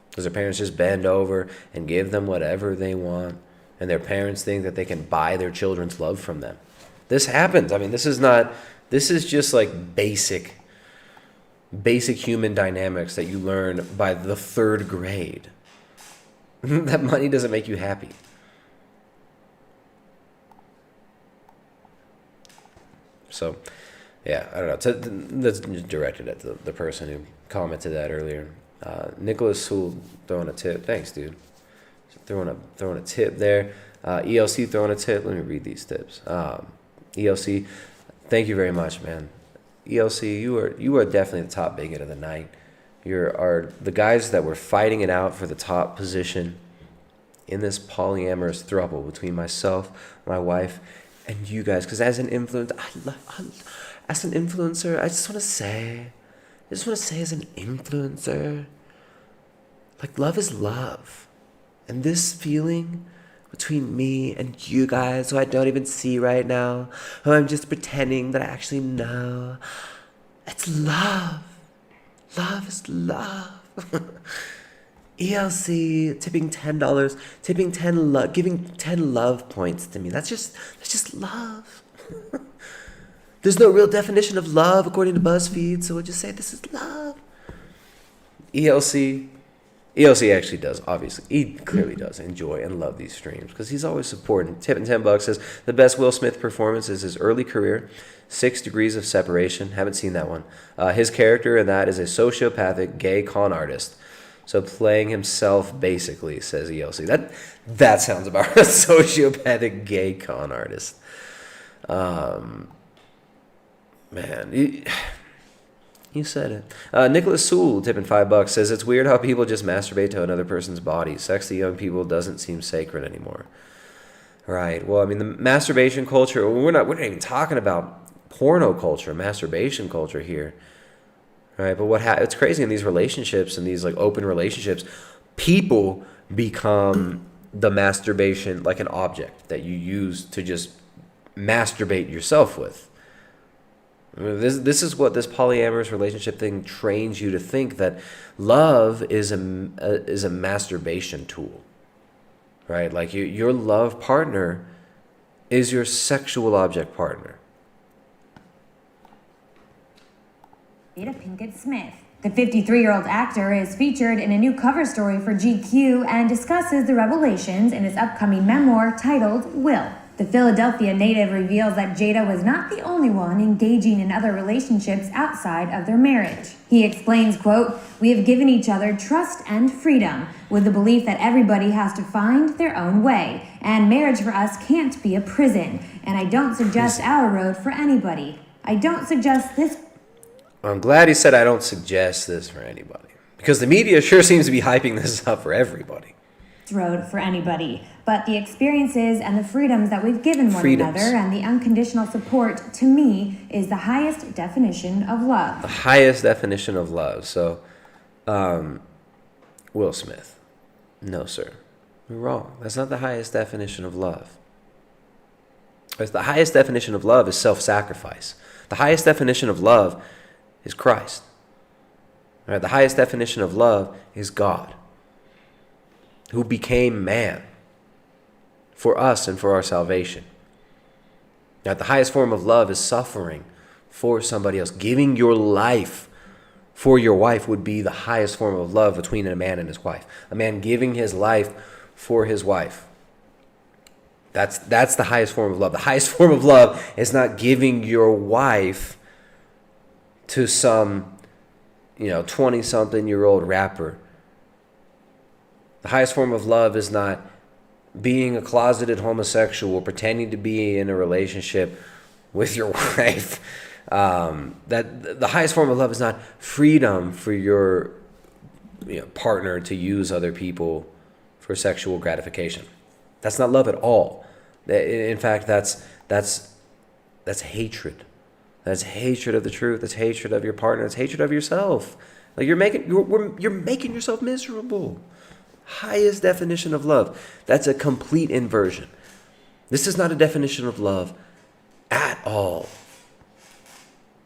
S4: Because their parents just bend over and give them whatever they want. And their parents think that they can buy their children's love from them. This happens. I mean, this is just like basic human dynamics that you learn by the 3rd grade. That money doesn't make you happy. So, yeah, I don't know. That's directed at the person who commented that earlier. Nicholas Sewell throwing a tip. Thanks, dude. Throwing a tip there. ELC throwing a tip. Let me read these tips. ELC, thank you very much, man. ELC, you are definitely the top bigot of the night. Are the guys that were fighting it out for the top position in this polyamorous throuple between myself, my wife, and you guys. Because as an influencer, I just want to say, as an influencer, like, love is love. And this feeling between me and you guys, who I don't even see right now, who I'm just pretending that I actually know, it's love. Love is love. ELC, tipping $10, giving 10 love points to me. That's just love. There's no real definition of love according to Buzzfeed, so we'll just say this is love. ELC actually does, obviously. He clearly does enjoy and love these streams because he's always supporting. Tipping $10 says, the best Will Smith performance is his early career, 6 Degrees of Separation. Haven't seen that one. His character in that is a sociopathic gay con artist. So playing himself, basically, says ELC. That sounds about a sociopathic gay con artist. Man, you said it. Nicholas Sewell, tipping $5, says it's weird how people just masturbate to another person's body. Sex to young people doesn't seem sacred anymore. Right. Well, I mean, the masturbation culture. We're not even talking about porno culture, masturbation culture here. Right. But it's crazy in these relationships, in these like open relationships, people become the masturbation, like an object that you use to just masturbate yourself with. I mean, this is what this polyamorous relationship thing trains you to think, that love is a masturbation tool, right? Like your love partner is your sexual object partner.
S6: Jada Pinkett Smith. The 53-year-old actor is featured in a new cover story for GQ and discusses the revelations in his upcoming memoir titled Will. The Philadelphia native reveals that Jada was not the only one engaging in other relationships outside of their marriage. He explains, quote, "We have given each other trust and freedom, with the belief that everybody has to find their own way. And marriage for us can't be a prison. And I don't suggest our road for anybody. I don't suggest this."
S4: I'm glad he said I don't suggest this for anybody, because the media sure seems to be hyping this up for everybody.
S6: Road for anybody, but the experiences and the freedoms that we've given one another and the unconditional support, to me, is the highest definition of love.
S4: The highest definition of love. So, Will Smith, no, sir, you're wrong. That's not the highest definition of love. The highest definition of love is self-sacrifice. The highest definition of love is Christ. All right, the highest definition of love is God, who became man for us and for our salvation. Now, the highest form of love is suffering for somebody else. Giving your life for your wife would be the highest form of love between a man and his wife. A man giving his life for his wife. That's the highest form of love. The highest form of love is not giving your wife to some, 20-something-year-old rapper. The highest form of love is not being a closeted homosexual, pretending to be in a relationship with your wife. That the highest form of love is not freedom for your partner to use other people for sexual gratification. That's not love at all. In fact, that's That's hatred. That's hatred of the truth. That's hatred of your partner. That's hatred of yourself. Like you're making yourself miserable. Highest definition of love. That's a complete inversion. This is not a definition of love at all.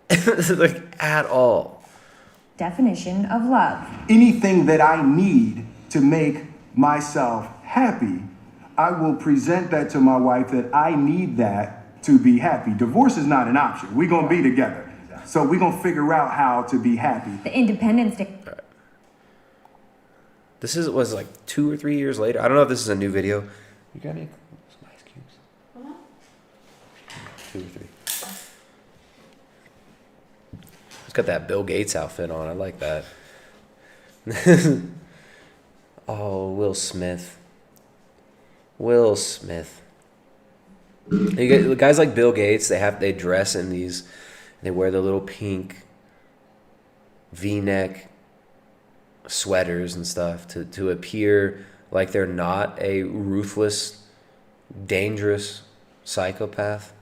S4: Like at all.
S6: Definition of love.
S5: Anything that I need to make myself happy, I will present that to my wife that I need that to be happy. Divorce is not an option. We're going to be together. So we're going to figure out how to be happy.
S6: The Independence Day.
S4: This was like 2 or 3 years later. I don't know if this is a new video. You got any some ice cubes? 2 or 3. It's got that Bill Gates outfit on. I like that. Oh, Will Smith. Will Smith. You get guys like Bill Gates. They dress in these. They wear the little pink V-neck sweaters and stuff to appear like they're not a ruthless, dangerous psychopath.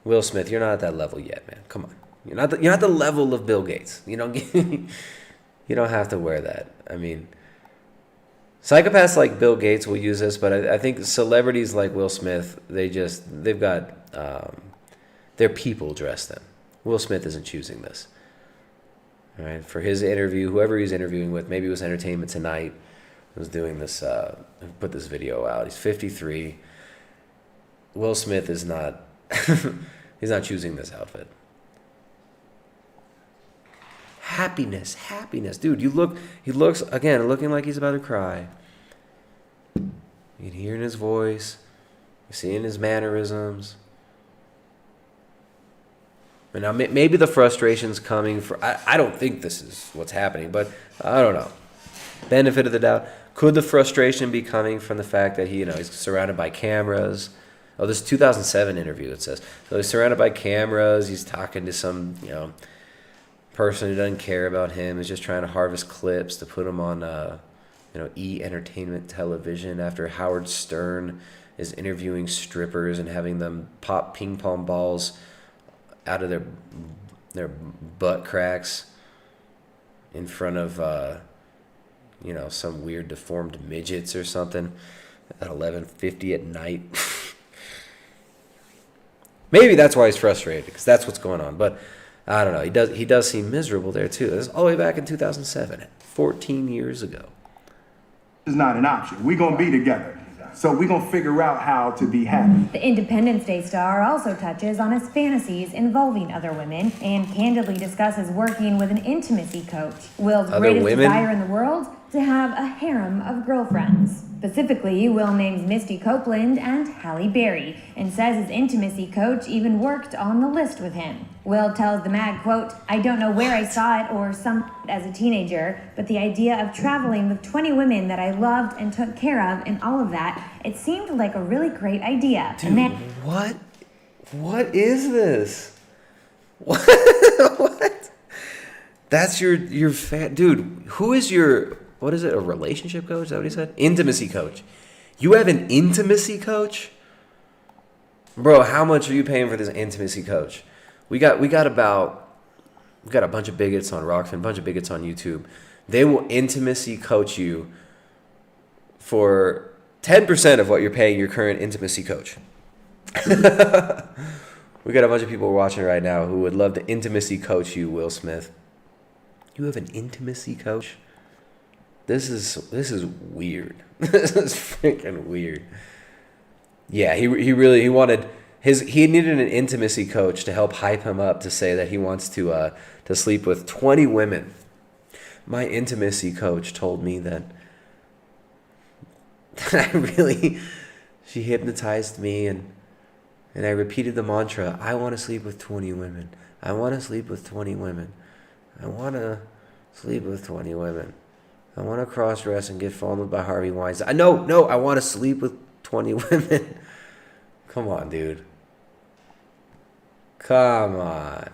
S4: Will Smith, you're not at that level yet, man. Come on, you're not the level of Bill Gates. You don't have to wear that. I mean, psychopaths like Bill Gates will use this, but I think celebrities like Will Smith, they've got their people dress them. Will Smith isn't choosing this. All right, for his interview, whoever he's interviewing with, maybe it was Entertainment Tonight, was doing this, put this video out. He's 53. Will Smith is not, he's not choosing this outfit. Happiness, dude. He looks again, looking like he's about to cry. You can hear in his voice, you see in his mannerisms. And now maybe the frustration's coming from, I don't think this is what's happening, but I don't know. Benefit of the doubt. Could the frustration be coming from the fact that he's surrounded by cameras? Oh, this 2007 interview, it says. So he's surrounded by cameras. He's talking to some, person who doesn't care about him. He's just trying to harvest clips to put them on, E! Entertainment Television after Howard Stern is interviewing strippers and having them pop ping pong balls out of their butt cracks in front of some weird deformed midgets or something at 11:50 at night. Maybe that's why he's frustrated, because that's what's going on. But I don't know. He does seem miserable there too. This is all the way back in 2007, 14 years ago.
S5: It's not an option. We're going to be together. So we're going to figure out how to be happy.
S6: The Independence Day star also touches on his fantasies involving other women and candidly discusses working with an intimacy coach. Will's greatest desire in the world? To have a harem of girlfriends. Specifically, Will names Misty Copeland and Halle Berry and says his intimacy coach even worked on the list with him. Will tells the mag, quote, "I don't know where I saw it or some as a teenager, but the idea of traveling with 20 women that I loved and took care of and all of that, it seemed like a really great idea."
S4: Dude,
S6: and then,
S4: what is this? What? That's your fan, dude. Who is your? What is it? A relationship coach? Is that what he said? Intimacy coach. You have an intimacy coach? Bro, how much are you paying for this intimacy coach? We got a bunch of bigots on Rockfin, a bunch of bigots on YouTube. They will intimacy coach you for 10% of what you're paying your current intimacy coach. We got a bunch of people watching right now who would love to intimacy coach you, Will Smith. You have an intimacy coach? This is weird. This is freaking weird. Yeah, he needed an intimacy coach to help hype him up to say that he wants to sleep with 20 women. My intimacy coach told me that she hypnotized me and I repeated the mantra, I want to sleep with 20 women. I want to sleep with 20 women. I want to sleep with 20 women. I want to cross-dress and get fondled by Harvey Weinstein. No, I want to sleep with 20 women. Come on, dude. Come on.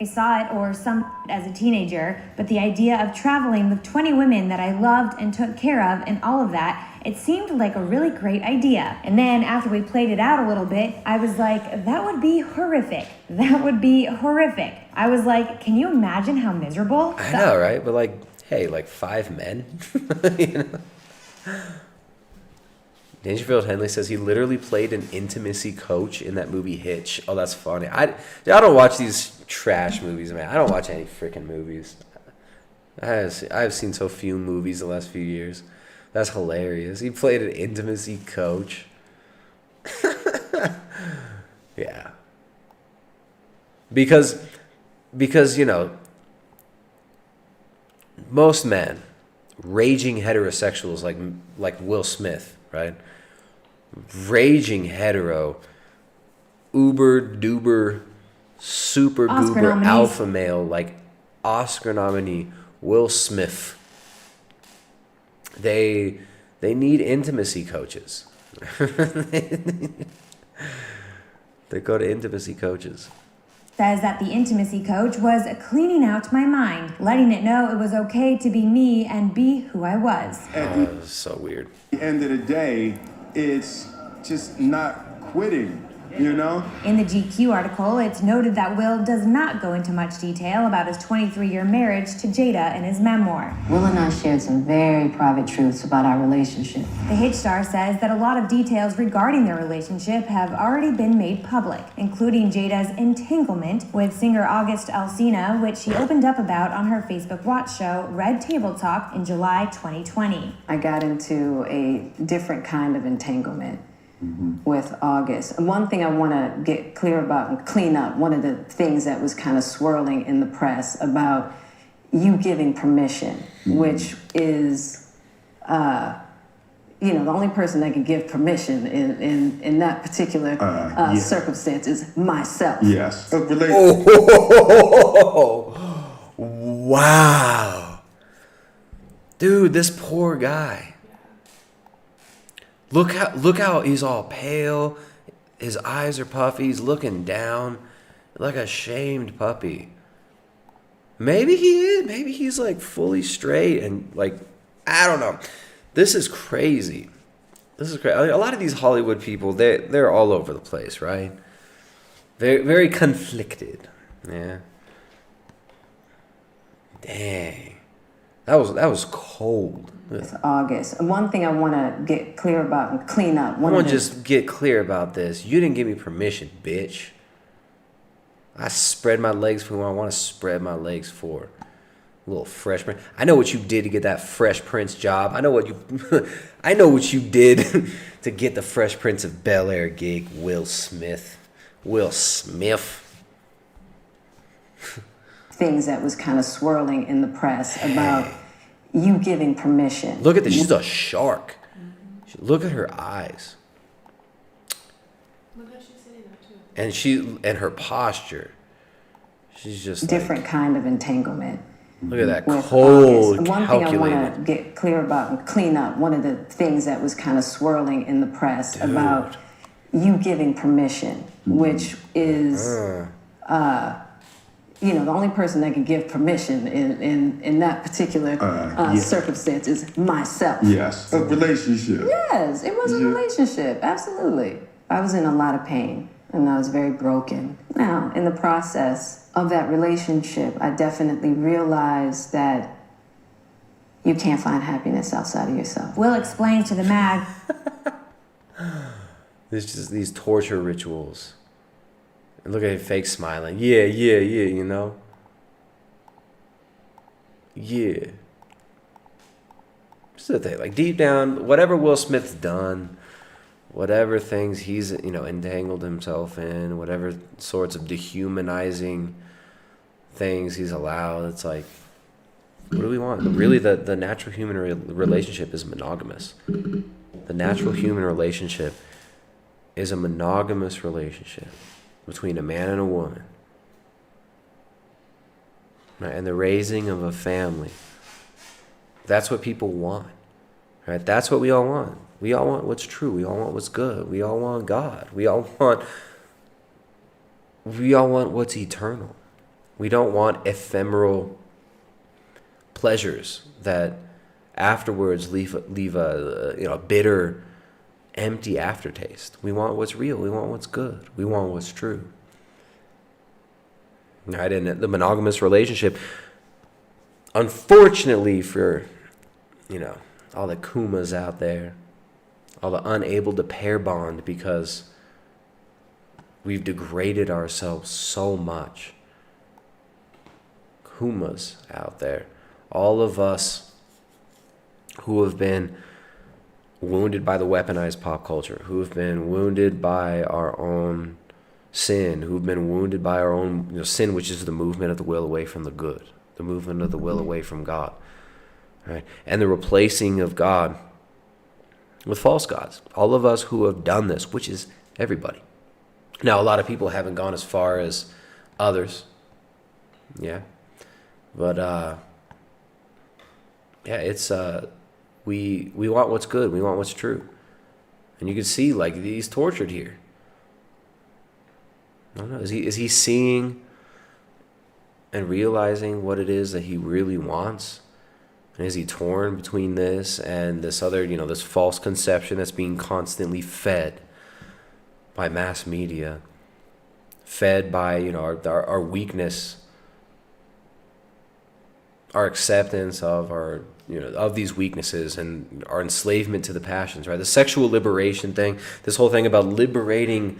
S6: I saw it or some as a teenager, but the idea of traveling with 20 women that I loved and took care of and all of that, it seemed like a really great idea. And then after we played it out a little bit, I was like, that would be horrific. That would be horrific. I was like, can you imagine how miserable?
S4: I know, right? But like, hey, like 5 men? You know? Dangerfield Henley says he literally played an intimacy coach in that movie Hitch. Oh, that's funny. I don't watch these trash movies, man. I don't watch any freaking movies. I've seen so few movies the last few years. That's hilarious. He played an intimacy coach. Yeah. Because you know, most men, raging heterosexuals like Will Smith, right? Raging hetero, uber duper, super
S6: Oscar
S4: goober
S6: nominees.
S4: alpha male, like Oscar nominee Will Smith. They need intimacy coaches. They go to intimacy coaches.
S6: Says that the intimacy coach was cleaning out my mind, letting it know it was okay to be me and be who I was.
S4: That was so weird.
S5: At the end of the day, it's just not quitting, you know?
S6: In the GQ article, it's noted that Will does not go into much detail about his 23-year marriage to Jada in his memoir.
S7: Will and I shared some very private truths about our relationship.
S6: The Hitch star says that a lot of details regarding their relationship have already been made public, including Jada's entanglement with singer August Alsina, which she opened up about on her Facebook Watch show Red Table Talk in July 2020.
S7: I got into a different kind of entanglement with August. And one thing I want to get clear about and clean up, one of the things that was kind of swirling in the press about you giving permission, which is, you know, the only person that can give permission in that particular circumstance is myself.
S5: Yes.
S4: Wow. Dude, this poor guy. Look how he's all pale. His eyes are puffy. He's looking down like a shamed puppy. Maybe he is. Maybe he's like fully straight and like, I don't know. This is crazy. This is crazy. A lot of these Hollywood people, they're all over the place, right? Very, very conflicted. Yeah. Dang. That was cold.
S7: With August. And one thing I want to get clear about and clean up.
S4: I want to just get clear about this. You didn't give me permission, bitch. I spread my legs for who I want to spread my legs for. Little Fresh Prince. I know what you did to get that Fresh Prince job. I know what you did to get the Fresh Prince of Bel-Air gig, Will Smith. Will Smith.
S7: Things that was kind of swirling in the press about you giving permission.
S4: Look at this. She's a shark. Look at her eyes.
S8: Look how she's sitting there too.
S4: And her posture. She's just
S7: different kind of entanglement.
S4: Look at that
S7: with
S4: cold,
S7: August. One thing I want
S4: calculated.
S7: to get clear about and clean up. One of the things that was kind of swirling in the press about you giving permission, which is, you know, the only person that can give permission in that particular circumstance is myself.
S5: Yes. A relationship.
S7: Yes, it was a relationship. Absolutely. I was in a lot of pain and I was very broken. Now, in the process of that relationship, I definitely realized that you can't find happiness outside of yourself.
S6: Will explains to the mag.
S4: There's just these torture rituals. And look at him fake smiling. Yeah, you know? Yeah. Just the thing. Like, deep down, whatever Will Smith's done, whatever things he's, you know, entangled himself in, whatever sorts of dehumanizing things he's allowed, it's like, what do we want? Really, the natural human relationship is monogamous. The natural human relationship is a monogamous relationship between a man and a woman, right? And the raising of a family. That's what people want, right? That's what we all want. We all want what's true. We all want what's good. We all want God. We all want what's eternal. We don't want ephemeral pleasures that afterwards leave a bitter, empty aftertaste. We want what's real. We want what's good. We want what's true. Right? And the monogamous relationship, unfortunately for, all the kumas out there, all the unable to pair bond because we've degraded ourselves so much. Kumas out there, all of us who have been wounded by the weaponized pop culture, who have been wounded by our own sin, who've been wounded by our own sin, which is the movement of the will away from the good, the movement of the will away from God, right? And the replacing of God with false gods. All of us who have done this, which is everybody. Now, a lot of people haven't gone as far as others, yeah, but it's we want what's good, we want what's true, and you can see like he's tortured here. I don't know. Is he seeing and realizing what it is that he really wants? And is he torn between this and this other, this false conception that's being constantly fed by mass media, fed by, our weakness, our acceptance of our, of these weaknesses and our enslavement to the passions, right? The sexual liberation thing, this whole thing about liberating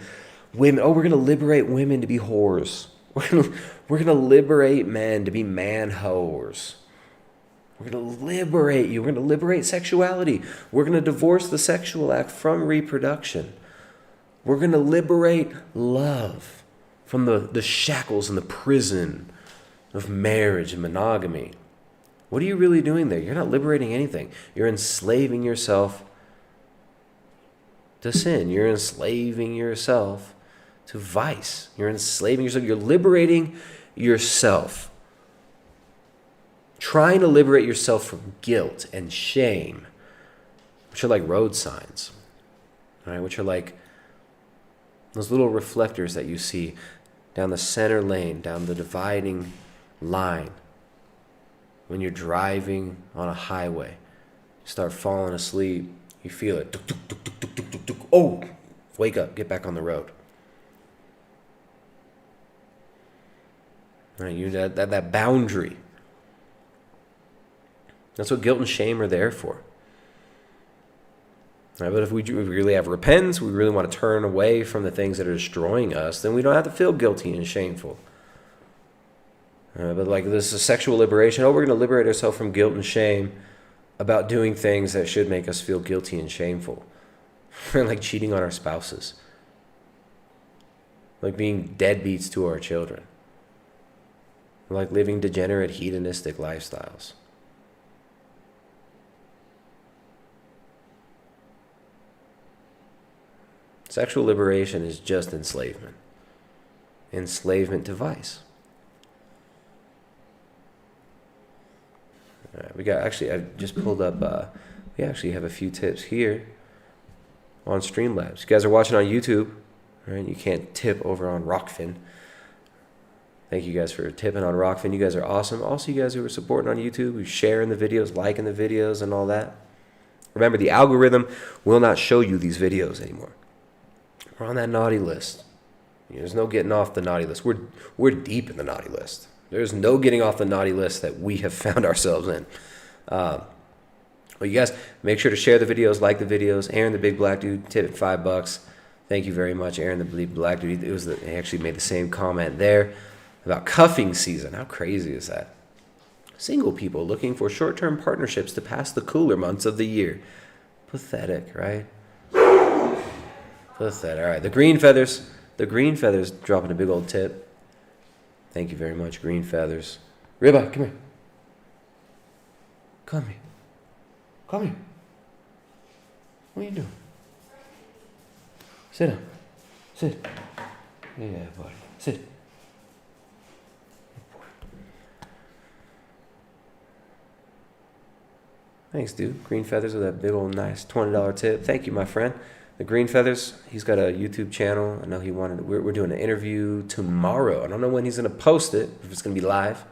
S4: women. Oh, we're going to liberate women to be whores. We're gonna liberate men to be man whores. We're going to liberate you. We're going to liberate sexuality. We're going to divorce the sexual act from reproduction. We're going to liberate love from the shackles and the prison of marriage and monogamy. What are you really doing there? You're not liberating anything. You're enslaving yourself to sin. You're enslaving yourself to vice. You're enslaving yourself. You're liberating yourself. Trying to liberate yourself from guilt and shame, which are like road signs, right? Which are like those little reflectors that you see down the center lane, down the dividing line. When you're driving on a highway, you start falling asleep, you feel it. Tuk, tuk, tuk, tuk, tuk, tuk, tuk, tuk. Oh, wake up, get back on the road. Right, you that boundary. That's what guilt and shame are there for. Right, but if we really have repentance, we really want to turn away from the things that are destroying us, then we don't have to feel guilty and shameful. But like this is sexual liberation. Oh, we're going to liberate ourselves from guilt and shame about doing things that should make us feel guilty and shameful. Like cheating on our spouses. Like being deadbeats to our children. Like living degenerate, hedonistic lifestyles. Sexual liberation is just enslavement. Enslavement to vice. We got, actually, I just pulled up, we actually have a few tips here on Streamlabs. You guys are watching on YouTube, right? You can't tip over on Rockfin. Thank you guys for tipping on Rockfin. You guys are awesome. Also, you guys who are supporting on YouTube, who sharing the videos, liking the videos and all that. Remember, the algorithm will not show you these videos anymore. We're on that naughty list. There's no getting off the naughty list. We're deep in the naughty list. There's no getting off the naughty list that we have found ourselves in. Well, you guys, make sure to share the videos, like the videos. Aaron, the big black dude, tipped $5. Thank you very much, Aaron, the big black dude. He actually made the same comment there about cuffing season. How crazy is that? Single people looking for short-term partnerships to pass the cooler months of the year. Pathetic, right? Pathetic. All right, the green feathers. The green feathers dropping a big old tip. Thank you very much, Green Feathers. Ribba, come here. Come here. Come here. What are you doing? Sit down. Sit. Yeah, buddy. Sit. Good boy. Thanks, dude. Green Feathers with that big old nice $20 tip. Thank you, my friend. The Green Feathers, he's got a YouTube channel. I know he wanted. We're doing an interview tomorrow. I don't know when he's gonna post it. If it's gonna be live,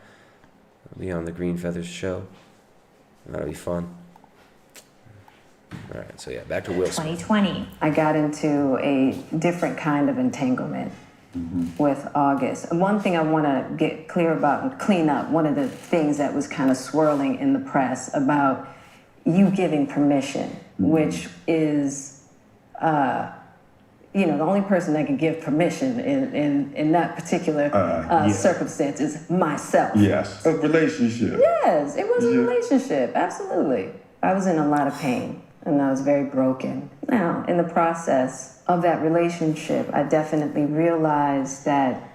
S4: it'll be on the Green Feathers show. That'll be fun. All right, so yeah, back to Will Smith.
S6: 2020.
S7: I got into a different kind of entanglement with August. And one thing I want to get clear about and clean up, one of the things that was kind of swirling in the press about you giving permission, which is, the only person that can give permission in that particular circumstance is myself.
S5: Yes. A relationship.
S7: Yes, it was a relationship. Absolutely. I was in a lot of pain and I was very broken. Now, in the process of that relationship, I definitely realized that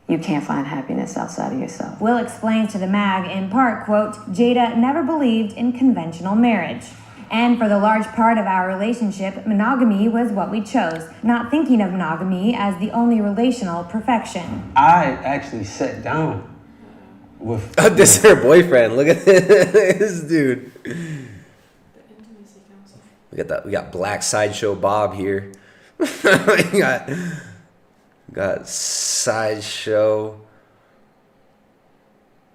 S7: you can't find happiness outside of yourself.
S6: Will explains to the mag in part, quote, Jada never believed in conventional marriage. And for the large part of our relationship, monogamy was what we chose, not thinking of monogamy as the only relational perfection.
S8: I actually sat down with.
S4: Oh, this is her boyfriend. Look at this dude. We got Black Sideshow Bob here. we got Sideshow.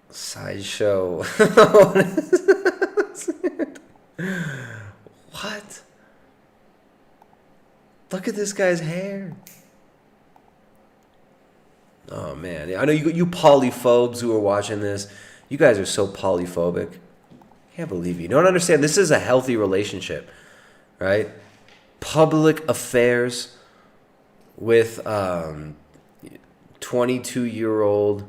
S4: What is it? What? Look at this guy's hair. Oh man, I know you polyphobes who are watching this. You guys are so polyphobic. Can't believe you don't understand. This is a healthy relationship, right? Public affairs with 22-year-old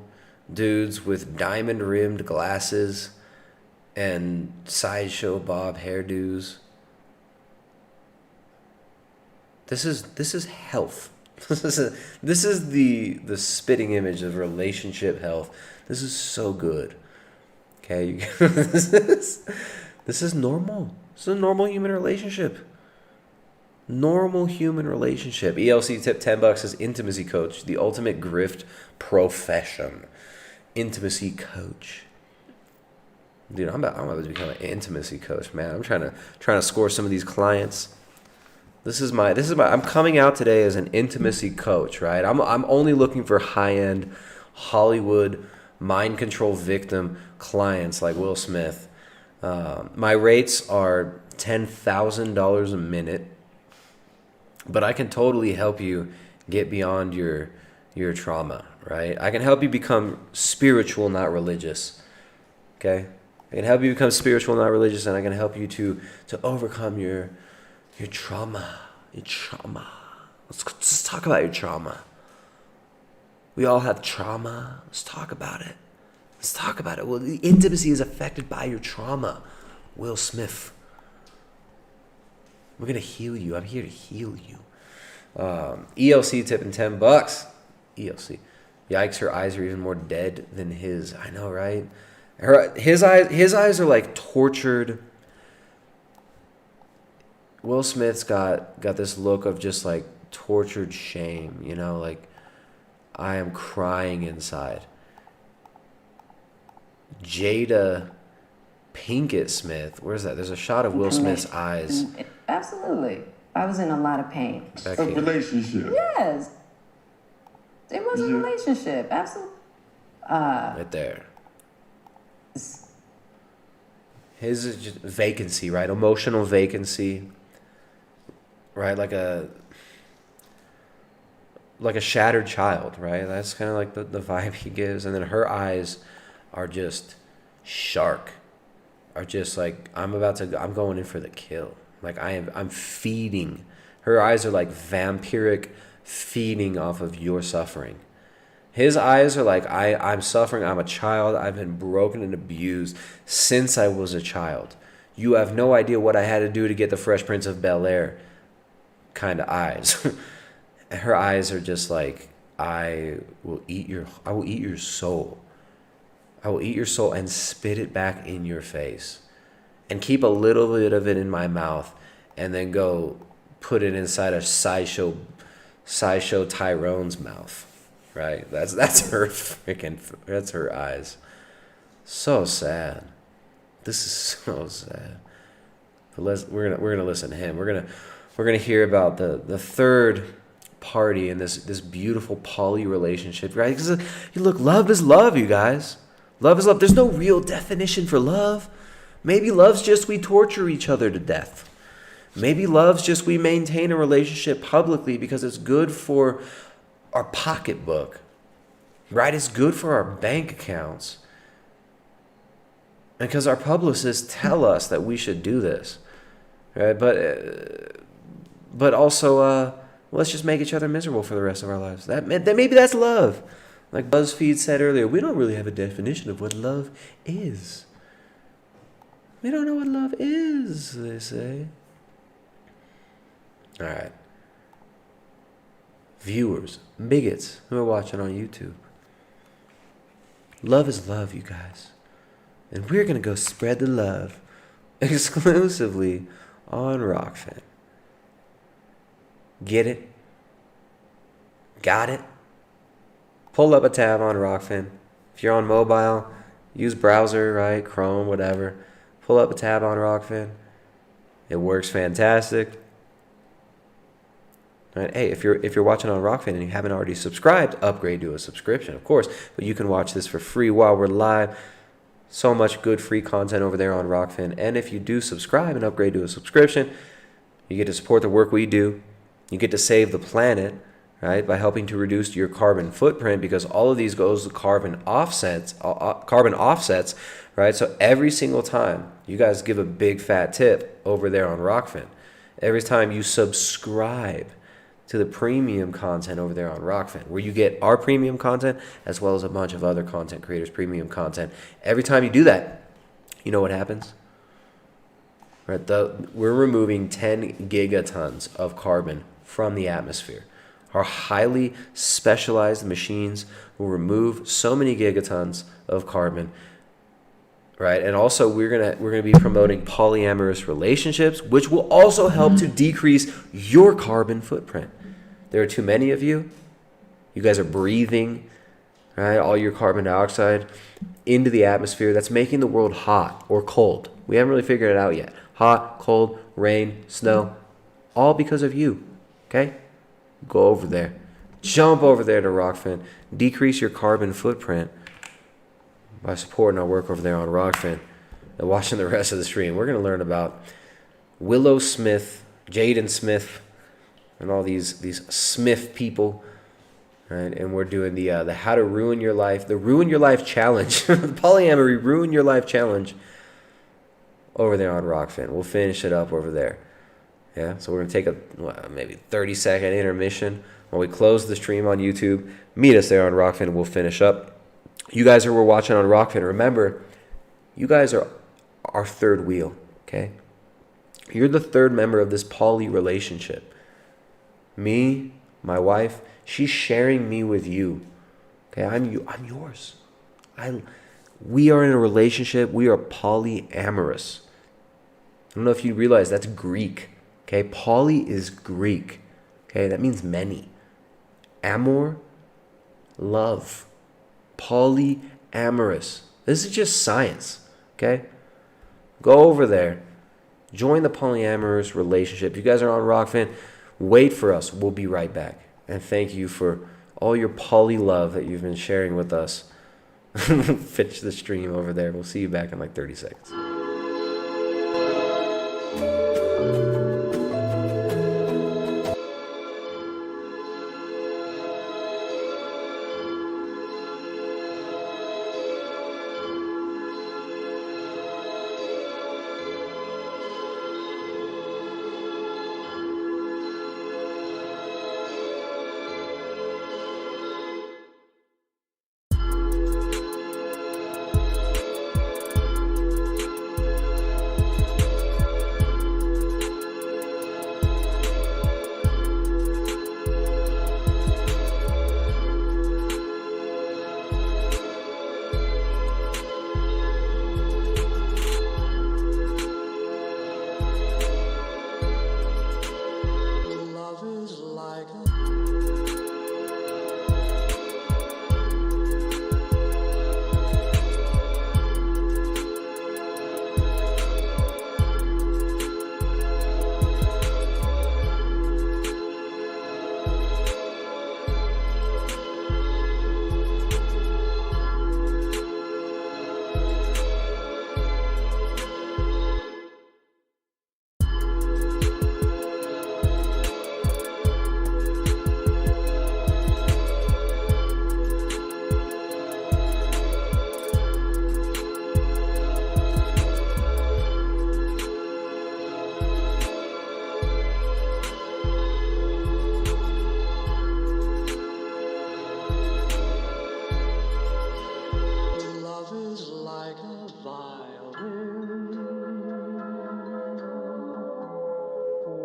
S4: dudes with diamond-rimmed glasses and Sideshow Bob hairdos. This is health. This is the spitting image of relationship health. This is so good. Okay, this is normal. This is a normal human relationship. Normal human relationship. ELC tip $10 is intimacy coach, the ultimate grift profession. Intimacy coach. Dude, I'm about to become an intimacy coach, man. I'm trying to score some of these clients. This is my I'm coming out today as an intimacy coach, right? I'm only looking for high-end Hollywood mind control victim clients like Will Smith. My rates are $10,000 a minute, but I can totally help you get beyond your trauma, right? I can help you become spiritual, not religious. Okay? I can help you become spiritual, not religious, and I can help you to overcome your trauma. Your trauma. Let's talk about your trauma. We all have trauma. Let's talk about it. Let's talk about it. Well, the intimacy is affected by your trauma. Will Smith. We're going to heal you. I'm here to heal you. ELC tipping $10. ELC. Yikes, her eyes are even more dead than his. I know, right? His eyes are like tortured. Will Smith's got this look of just like tortured shame, like I am crying inside. Jada Pinkett Smith, where's that? There's a shot of Will Smith's eyes.
S7: Absolutely. I was in a lot of pain.
S5: A relationship.
S7: Yes. It was a relationship. Absolutely.
S4: Right there. His is just vacancy, right? Emotional vacancy. Right? Like a shattered child, right? That's kind of like the vibe he gives. And then her eyes are just shark. Are just like, I'm going in for the kill. Like I'm feeding. Her eyes are like vampiric, feeding off of your suffering. His eyes are like, I'm suffering. I'm a child. I've been broken and abused since I was a child. You have no idea what I had to do to get the Fresh Prince of Bel-Air kind of eyes. Her eyes are just like, I will eat your soul. I will eat your soul and spit it back in your face and keep a little bit of it in my mouth and then go put it inside a sideshow Tyrone's mouth. Right? That's her eyes. So sad. This is so sad. But we're gonna listen to him. We're we're going to hear about the third party in this beautiful poly relationship, right? Because look, love is love, you guys. Love is love. There's no real definition for love. Maybe love's just we torture each other to death. Maybe love's just we maintain a relationship publicly because it's good for our pocketbook, right? It's good for our bank accounts. And because our publicists tell us that we should do this, right? But also, let's just make each other miserable for the rest of our lives. That maybe that's love. Like Buzzfeed said earlier, we don't really have a definition of what love is. We don't know what love is, they say. All right. Viewers, bigots who are watching on YouTube. Love is love, you guys. And we're going to go spread the love exclusively on Rockfin. Get it? Got it? Pull up a tab on Rockfin. If you're on mobile, use browser, right? Chrome, whatever. Pull up a tab on Rockfin. It works fantastic. Right? Hey, if you're watching on Rockfin and you haven't already subscribed, upgrade to a subscription, of course. But you can watch this for free while we're live. So much good free content over there on Rockfin. And if you do subscribe and upgrade to a subscription, you get to support the work we do. You get to save the planet, right, by helping to reduce your carbon footprint, because all of these goes to carbon offsets, right? So every single time you guys give a big fat tip over there on Rockfin, every time you subscribe to the premium content over there on Rockfin, where you get our premium content as well as a bunch of other content creators' premium content. Every time you do that, you know what happens? Right? We're removing 10 gigatons of carbon from the atmosphere. Our highly specialized machines will remove so many gigatons of carbon, right? And also we're gonna be promoting polyamorous relationships, which will also help to decrease your carbon footprint. There are too many of you. You guys are breathing, right, all your carbon dioxide into the atmosphere. That's making the world hot or cold. We haven't really figured it out yet. Hot, cold, rain, snow, all because of you. Okay? Go over there. Jump over there to Rockfin. Decrease your carbon footprint by supporting our work over there on Rockfin and watching the rest of the stream. We're going to learn about Willow Smith, Jaden Smith, and all these Smith people. Right? And we're doing the How to Ruin Your Life, the Ruin Your Life Challenge, the Polyamory Ruin Your Life Challenge over there on Rockfin. We'll finish it up over there. Yeah, so we're going to take a maybe 30-second intermission while we close the stream on YouTube. Meet us there on Rockfin and we'll finish up. You guys who are watching on Rockfin, remember, you guys are our third wheel, okay? You're the third member of this poly relationship. Me, my wife, she's sharing me with you. Okay, I'm yours. We are in a relationship. We are polyamorous. I don't know if you realize that's Greek. Okay, poly is Greek. Okay, that means many. Amor, love. Polyamorous. This is just science. Okay, go over there. Join the polyamorous relationship. If you guys are on Rockfin, wait for us. We'll be right back. And thank you for all your poly love that you've been sharing with us. Finish the stream over there. We'll see you back in like 30 seconds.
S1: like a violin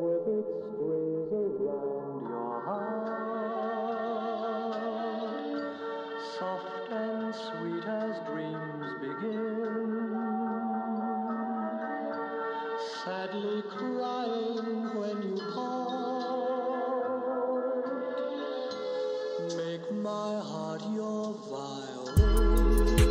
S1: with its strings around your heart, soft and sweet as dreams begin, sadly crying when you part. Make my heart your violin.